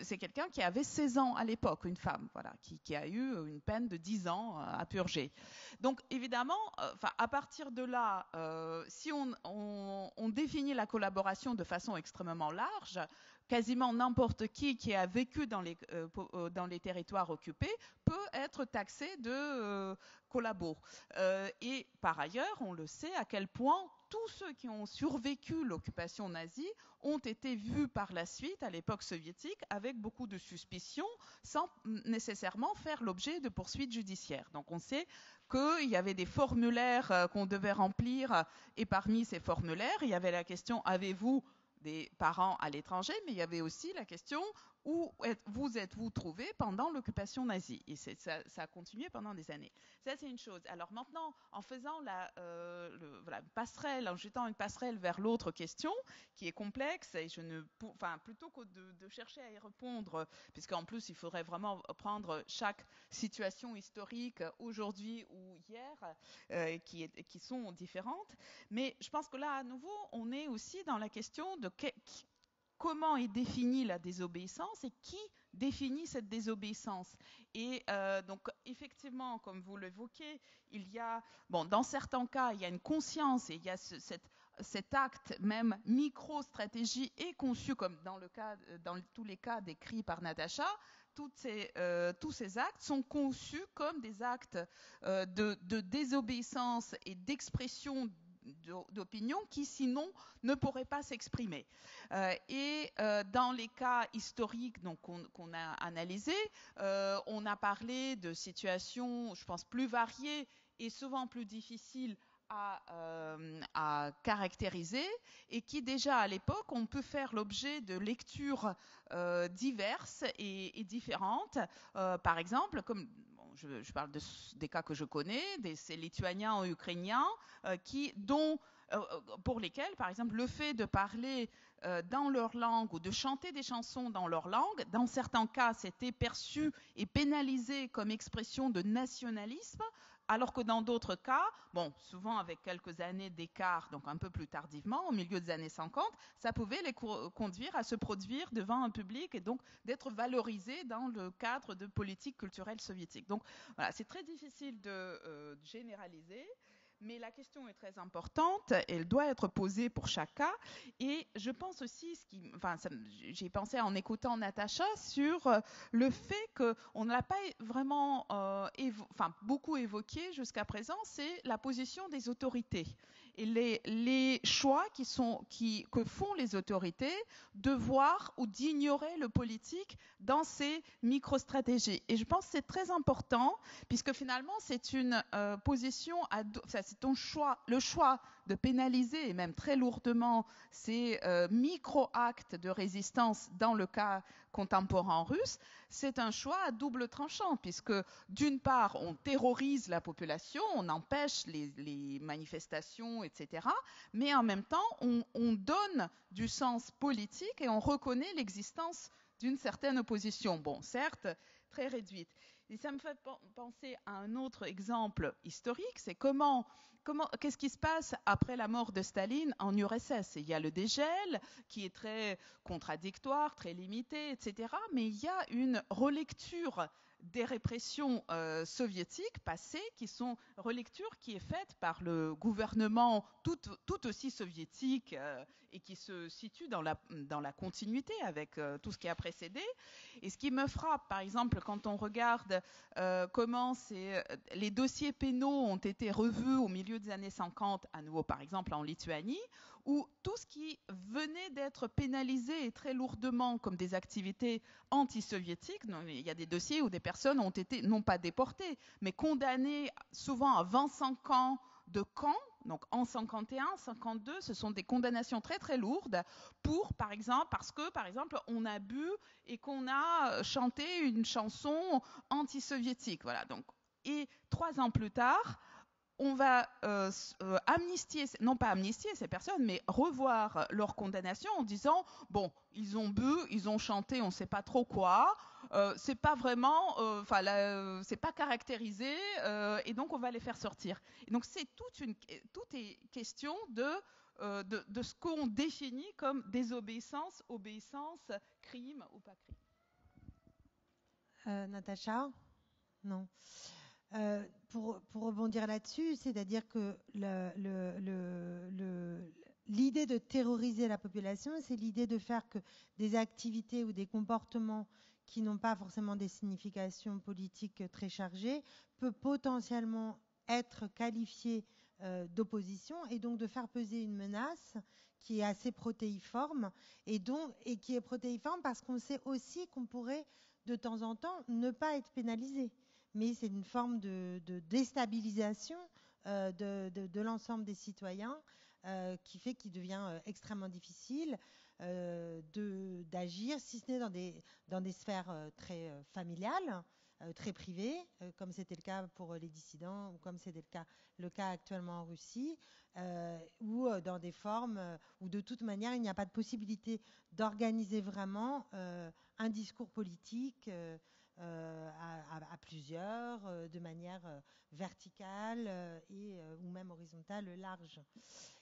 C: C'est quelqu'un qui avait 16 ans à l'époque, une femme, voilà, qui a eu une peine de 10 ans à purger. Donc évidemment, à partir de là, si on définit la collaboration de façon extrêmement large, quasiment n'importe qui a vécu dans les territoires occupés peut être taxé de collabo. Et par ailleurs, on le sait à quel point tous ceux qui ont survécu l'occupation nazie ont été vus par la suite, à l'époque soviétique, avec beaucoup de suspicions, sans nécessairement faire l'objet de poursuites judiciaires. Donc on sait qu'il y avait des formulaires qu'on devait remplir, et parmi ces formulaires, il y avait la question « Avez-vous des parents à l'étranger ?» mais il y avait aussi la question « Où vous êtes-vous trouvé pendant l'occupation nazie ?» Et ça a continué pendant des années. Ça, c'est une chose. Alors maintenant, en faisant passerelle, en jetant une passerelle vers l'autre question, qui est complexe, et plutôt que de chercher à y répondre, puisqu'en plus, il faudrait vraiment prendre chaque situation historique aujourd'hui ou hier, qui sont différentes. Mais je pense que là, à nouveau, on est aussi dans la question de comment est définie la désobéissance et qui définit cette désobéissance. Et donc, effectivement, comme vous l'évoquez, il y a, dans certains cas, il y a une conscience et il y a cet acte, même micro-stratégie, est conçu comme dans tous les cas décrits par Natacha. Tous ces actes sont conçus comme des actes de désobéissance et d'expression d'opinion qui sinon ne pourraient pas s'exprimer. Dans les cas historiques qu'on a analysés, on a parlé de situations, je pense, plus variées et souvent plus difficiles à caractériser, et qui déjà à l'époque on peut faire l'objet de lectures diverses et différentes. Par exemple, comme je parle des cas que je connais, ces Lituaniens ou Ukrainiens pour lesquels, par exemple, le fait de parler dans leur langue ou de chanter des chansons dans leur langue, dans certains cas, c'était perçu et pénalisé comme expression de nationalisme, alors que dans d'autres cas, souvent avec quelques années d'écart, donc un peu plus tardivement, au milieu des années 50, ça pouvait les conduire à se produire devant un public et donc d'être valorisés dans le cadre de politique culturelle soviétique. Donc voilà, c'est très difficile de généraliser. Mais la question est très importante, elle doit être posée pour chaque cas. Et je pense aussi, j'ai pensé en écoutant Natacha sur le fait qu'on ne l'a pas vraiment beaucoup évoqué jusqu'à présent, c'est la position des autorités. et les choix que font les autorités de voir ou d'ignorer le politique dans ces micro-stratégies. Et je pense que c'est très important, puisque finalement, c'est une position, c'est le choix de pénaliser, et même très lourdement, ces micro-actes de résistance dans le cas contemporain russe, c'est un choix à double tranchant, puisque d'une part, on terrorise la population, on empêche les manifestations, etc., mais en même temps, on donne du sens politique et on reconnaît l'existence d'une certaine opposition. Bon, certes, très réduite. Et ça me fait penser à un autre exemple historique, c'est qu'est-ce qui se passe après la mort de Staline en URSS? Il y a le dégel qui est très contradictoire, très limité, etc. Mais il y a une relecture des répressions soviétiques passées, qui sont relectures qui est faite par le gouvernement tout aussi soviétique et qui se situe dans la continuité avec tout ce qui a précédé. Et ce qui me frappe, par exemple, quand on regarde comment les dossiers pénaux ont été revus au milieu des années 50, à nouveau par exemple en Lituanie, où tout ce qui venait d'être pénalisé très lourdement comme des activités anti-soviétiques, il y a des dossiers où des personnes ont été non pas déportées, mais condamnées souvent à 25 ans de camp. Donc en 51, 52, ce sont des condamnations très très lourdes parce que par exemple on a bu et qu'on a chanté une chanson anti-soviétique. Voilà. Donc, et 3 ans plus tard, on va amnistier, non pas amnistier ces personnes, mais revoir leur condamnation en disant bon, ils ont bu, ils ont chanté, on ne sait pas trop quoi, c'est pas vraiment, c'est pas caractérisé, et donc on va les faire sortir. Et donc c'est tout est question de ce qu'on définit comme désobéissance, obéissance, crime ou pas crime.
A: Natacha ? Non. Pour rebondir là-dessus, c'est-à-dire que l'idée de terroriser la population, c'est l'idée de faire que des activités ou des comportements qui n'ont pas forcément des significations politiques très chargées peut potentiellement être qualifiés d'opposition et donc de faire peser une menace qui est assez protéiforme et qui est protéiforme parce qu'on sait aussi qu'on pourrait de temps en temps ne pas être pénalisé. Mais c'est une forme de déstabilisation de l'ensemble des citoyens qui fait qu'il devient extrêmement difficile d'agir, si ce n'est dans des sphères très familiales, très privées, comme c'était le cas pour les dissidents, ou comme c'est le cas actuellement en Russie, ou dans des formes où de toute manière il n'y a pas de possibilité d'organiser vraiment un discours politique à plusieurs, de manière verticale ou même horizontale large.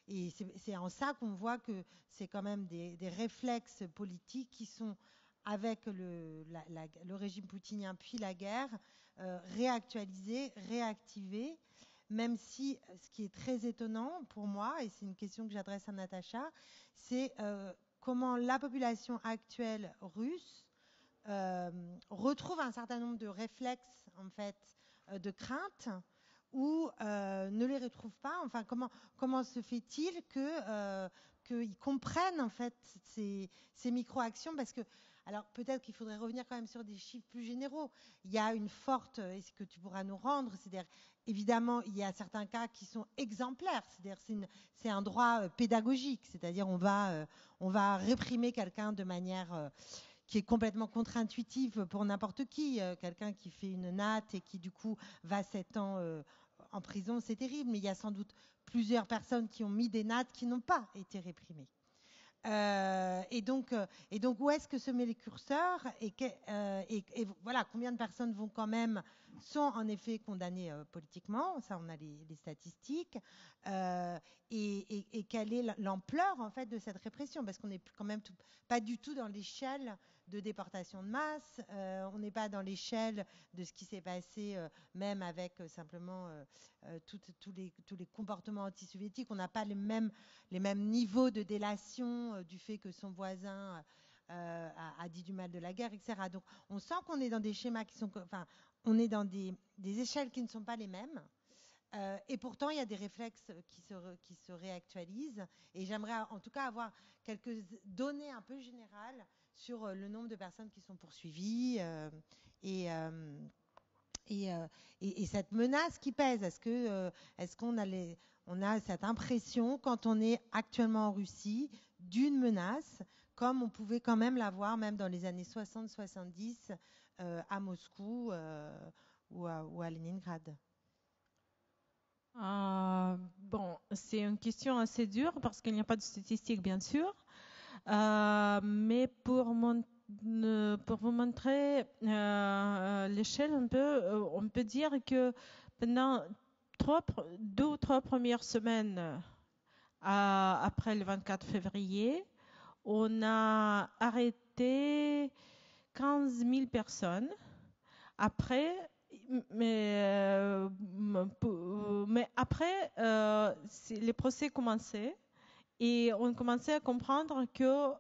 A: Et c'est en ça qu'on voit que c'est quand même des réflexes politiques qui sont, avec le régime poutinien puis la guerre, réactualisés, réactivés, même si ce qui est très étonnant pour moi, et c'est une question que j'adresse à Natacha, c'est comment la population actuelle russe retrouve un certain nombre de réflexes en fait de crainte ou ne les retrouve pas. Enfin, comment se fait-il qu'ils comprennent en fait ces micro-actions? Parce que, alors peut-être qu'il faudrait revenir quand même sur des chiffres plus généraux. Il y a une forte, est-ce que tu pourras nous rendre, c'est-à-dire évidemment il y a certains cas qui sont exemplaires, c'est-à-dire c'est un droit pédagogique, c'est-à-dire on va réprimer quelqu'un de manière qui est complètement contre-intuitive pour n'importe qui. Quelqu'un qui fait une natte et qui du coup va 7 ans en prison, c'est terrible, mais il y a sans doute plusieurs personnes qui ont mis des nattes qui n'ont pas été réprimées. Et donc où est-ce que se met les curseurs et voilà, combien de personnes sont en effet condamnées politiquement, ça on a les statistiques, et quelle est l'ampleur en fait de cette répression, parce qu'on n'est quand même pas du tout dans l'échelle de déportation de masse, on n'est pas dans l'échelle de ce qui s'est passé même avec simplement tous les comportements anti-soviétiques. On n'a pas les mêmes niveaux de délation du fait que son voisin a dit du mal de la guerre, etc. Donc on sent qu'on est dans des schémas qui sont, enfin, on est dans des échelles qui ne sont pas les mêmes. Et pourtant, il y a des réflexes qui se réactualisent. Et j'aimerais en tout cas avoir quelques données un peu générales sur le nombre de personnes qui sont poursuivies et cette menace qui pèse. Est-ce qu'on a cette impression, quand on est actuellement en Russie, d'une menace, comme on pouvait quand même l'avoir même dans les années 60-70 à Moscou ou à Leningrad?
D: Bon, c'est une question assez dure parce qu'il n'y a pas de statistiques, bien sûr. Mais pour vous montrer l'échelle, on peut dire que pendant 2 ou 3 premières semaines après le 24 février, on a arrêté 15 000 personnes. Après, mais après, les procès commençaient et on commençait à comprendre que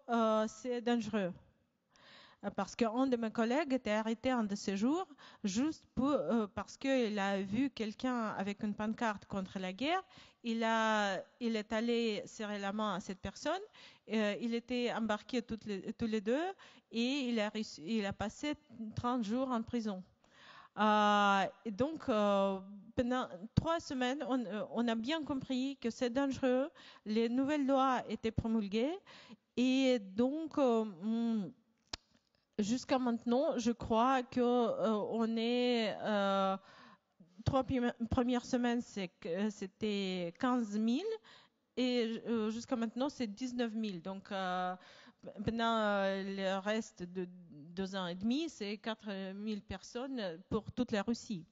D: c'est dangereux. Parce qu'un de mes collègues était arrêté un de ces jours juste parce qu'il a vu quelqu'un avec une pancarte contre la guerre. Il est allé serrer la main à cette personne. Il était embarqué tous les deux et il a passé 30 jours en prison. Et donc, pendant 3 semaines, on a bien compris que c'est dangereux. Les nouvelles lois étaient promulguées. Et donc, jusqu'à maintenant, je crois qu'on est 3 premières semaines, c'était 15 000. Et jusqu'à maintenant, c'est 19 000. Donc, pendant le reste de 2 ans et demi, c'est 4 000 personnes pour toute la Russie.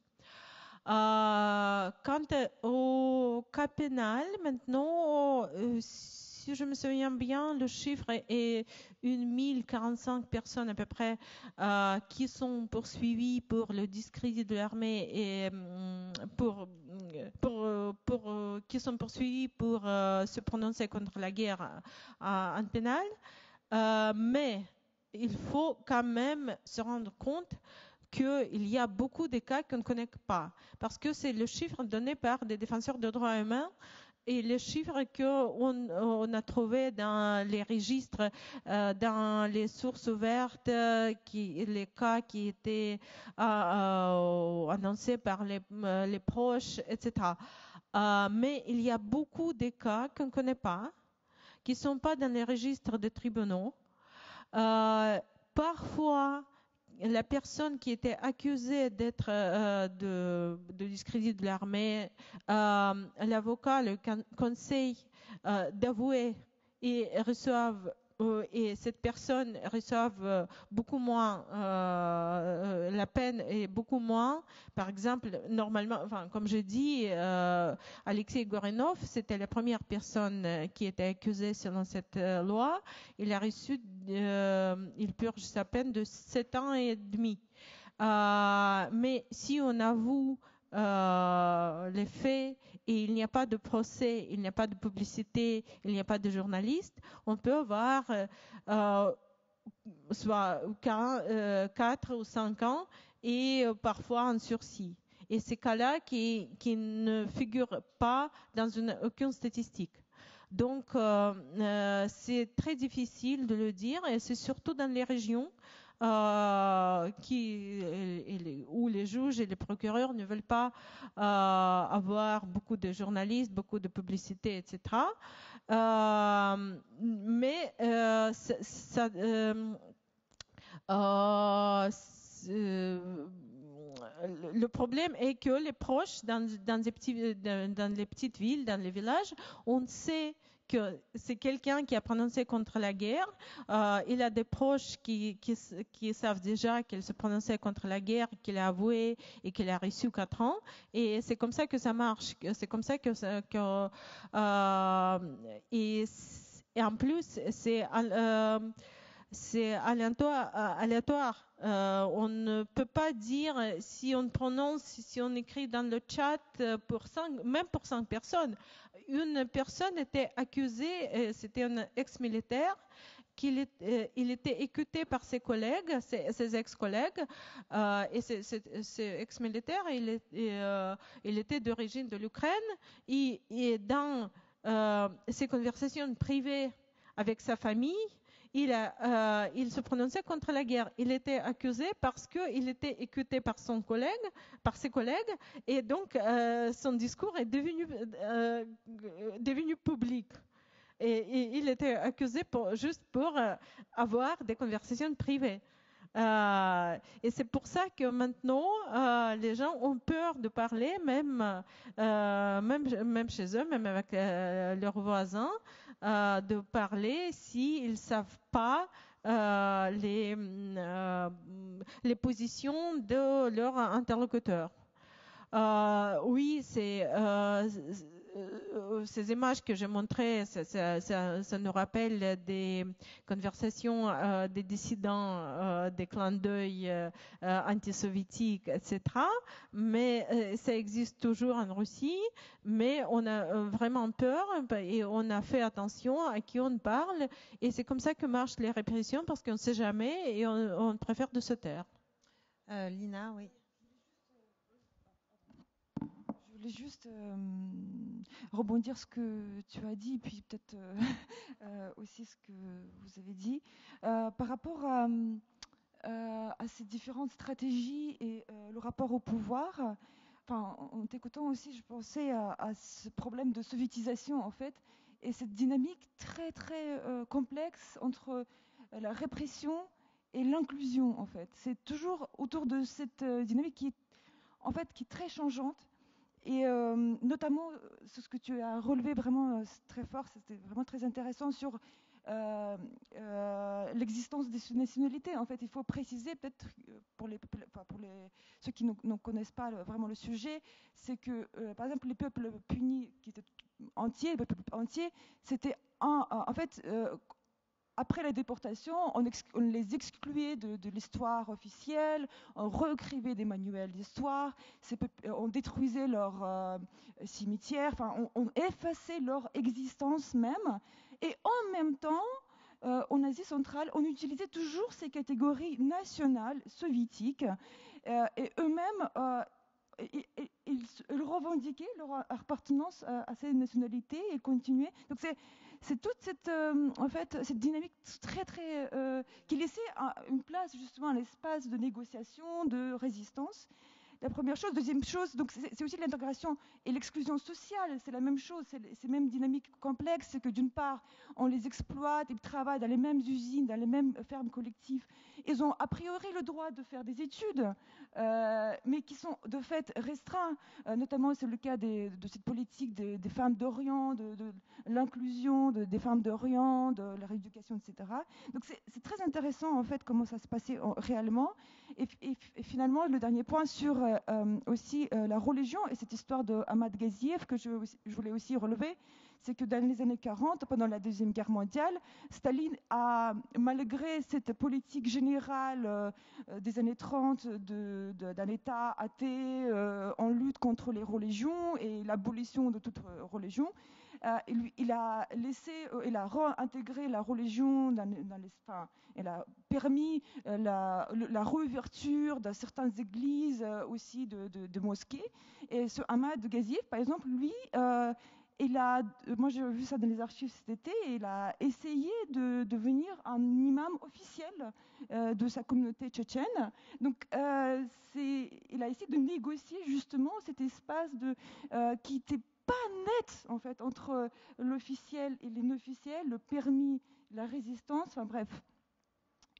D: Quant au cas pénal, maintenant, si je me souviens bien, le chiffre est 1045 personnes à peu près qui sont poursuivies pour le discrédit de l'armée et qui sont poursuivies pour se prononcer contre la guerre en pénal. Mais il faut quand même se rendre compte qu'il y a beaucoup de cas qu'on ne connaît pas, parce que c'est le chiffre donné par des défenseurs de droits humains et les chiffres qu'on a trouvés dans les registres, dans les sources ouvertes, les cas qui étaient annoncés par les proches, etc. Mais il y a beaucoup de cas qu'on ne connaît pas, qui ne sont pas dans les registres des tribunaux. Parfois, la personne qui était accusée d'être de discrédit de l'armée, l'avocat le conseille d'avouer et cette personne reçoit beaucoup moins, la peine est beaucoup moins. Par exemple, normalement, comme je dis, Alexei Gorinov, c'était la première personne qui était accusée selon cette loi. Il a reçu, il purge sa peine de 7 ans et demi. Mais si on avoue les faits et il n'y a pas de procès, il n'y a pas de publicité, il n'y a pas de journaliste, on peut avoir soit 4 ou 5 ans et parfois un sursis. Et ces cas-là qui ne figurent pas dans aucune statistique. Donc, c'est très difficile de le dire et c'est surtout dans les régions où les juges et les procureurs ne veulent pas avoir beaucoup de journalistes, beaucoup de publicité, etc. Mais le problème est que les proches dans les petites villes, dans les villages, on sait que c'est quelqu'un qui a prononcé contre la guerre. Il a des proches qui savent déjà qu'il se prononçait contre la guerre, qu'il a avoué et qu'il a reçu 4 ans. Et c'est comme ça que ça marche. C'est comme ça et en plus, c'est aléatoire. On ne peut pas dire si on prononce, si on écrit dans le chat même pour 5 personnes. Une personne était accusée, c'était un ex-militaire il était écouté par ses collègues, ses ex-collègues, et ses ex-militaires. Il était d'origine de l'Ukraine. Et dans ses conversations privées avec sa famille, il se prononçait contre la guerre. Il était accusé parce qu'il était écouté par ses collègues, et donc son discours est devenu public. Et il était accusé juste pour avoir des conversations privées. Et c'est pour ça que maintenant, les gens ont peur de parler, même chez eux, même avec leurs voisins, de parler s'ils ne savent pas les positions de leurs interlocuteurs. Oui, ces images que j'ai montrées, ça nous rappelle des conversations des dissidents, des clins d'œil antisoviétiques, etc. Mais ça existe toujours en Russie, mais on a vraiment peur et on a fait attention à qui on parle. Et c'est comme ça que marchent les répressions, parce qu'on ne sait jamais et on préfère de se taire.
A: Lina, oui.
B: Je voulais juste rebondir ce que tu as dit, puis peut-être aussi ce que vous avez dit. Par rapport à ces différentes stratégies et le rapport au pouvoir, en t'écoutant aussi, je pensais à ce problème de soviétisation, en fait, et cette dynamique très, très complexe entre la répression et l'inclusion, en fait. C'est toujours autour de cette dynamique qui est très changeante. Et notamment, ce que tu as relevé vraiment très fort, c'était vraiment très intéressant sur l'existence des nationalités. En fait, il faut préciser, peut-être pour ceux qui ne connaissent pas vraiment le sujet, c'est que, par exemple, les peuples punis, qui étaient entiers, les peuples entiers, c'était en fait... après la déportation, on les excluait de l'histoire officielle, on réécrivait des manuels d'histoire, on détruisait leurs cimetières, on effaçait leur existence même. Et en même temps, en Asie centrale, on utilisait toujours ces catégories nationales soviétiques, et eux-mêmes, ils revendiquaient leur appartenance à ces nationalités et continuaient. Donc c'est toute cette dynamique très très qui laissait une place justement à l'espace de négociation, de résistance. La première chose. Deuxième chose, donc c'est aussi l'intégration et l'exclusion sociale. C'est la même chose, c'est même dynamique complexe. C'est que d'une part, on les exploite, ils travaillent dans les mêmes usines, dans les mêmes fermes collectives. Ils ont a priori le droit de faire des études, mais qui sont de fait restreints. Notamment, c'est le cas de cette politique des femmes d'Orient, de l'inclusion des femmes d'Orient, de la rééducation, etc. Donc c'est très intéressant en fait comment ça se passait réellement. Et finalement, le dernier point sur aussi la religion et cette histoire de Ahmad Ghaziev que je voulais aussi relever, c'est que dans les années 40, pendant la Deuxième Guerre mondiale, Staline a, malgré cette politique générale des années 30 d'un État athée en lutte contre les religions et l'abolition de toute religion, il a réintégré la religion il a permis la réouverture de certaines églises, aussi de mosquées. Et ce Ahmad Ghaziev, par exemple, lui, moi j'ai vu ça dans les archives cet été, et il a essayé de devenir un imam officiel de sa communauté tchétchène. Donc il a essayé de négocier justement cet espace qui était pas net en fait entre l'officiel et les non-officiels, le permis, la résistance, enfin bref.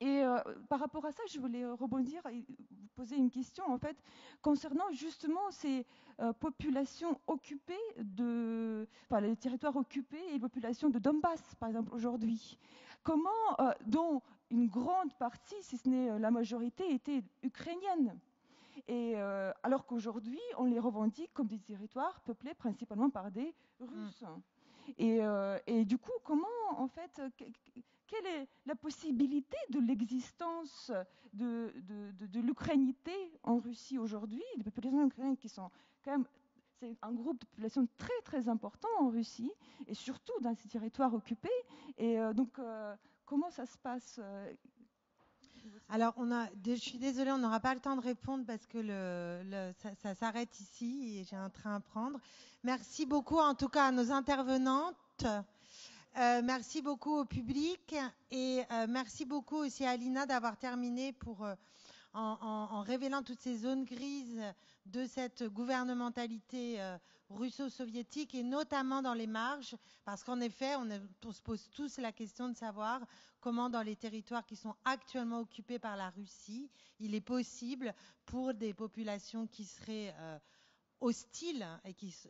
B: Et par rapport à ça, je voulais rebondir et vous poser une question en fait concernant justement ces populations occupées les territoires occupés et les populations de Donbass par exemple aujourd'hui. Comment, dont une grande partie, si ce n'est la majorité, était ukrainienne. Et alors qu'aujourd'hui, on les revendique comme des territoires peuplés principalement par des Russes. Et du coup, comment, en fait, quelle est la possibilité de l'existence de l'ukrainité en Russie aujourd'hui, des populations ukrainiennes qui sont quand même, c'est un groupe de population très très important en Russie, et surtout dans ces territoires occupés. Et donc, comment ça se passe
A: Alors, je suis désolée, on n'aura pas le temps de répondre parce que ça s'arrête ici et j'ai un train à prendre. Merci beaucoup en tout cas à nos intervenantes. Merci beaucoup au public et merci beaucoup aussi à Alina d'avoir terminé en révélant toutes ces zones grises de cette gouvernementalité russo-soviétique et notamment dans les marges, parce qu'en effet, on se pose tous la question de savoir comment dans les territoires qui sont actuellement occupés par la Russie, il est possible pour des populations qui seraient hostiles,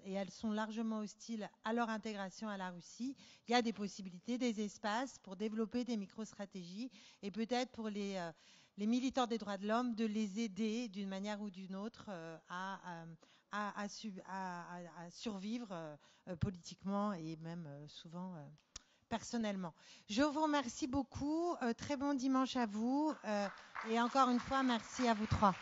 A: et elles sont largement hostiles à leur intégration à la Russie, il y a des possibilités, des espaces pour développer des micro-stratégies et peut-être pour les militants des droits de l'homme de les aider d'une manière ou d'une autre à survivre politiquement et même souvent personnellement. Je vous remercie beaucoup. Très bon dimanche à vous. Et encore une fois, merci à vous trois.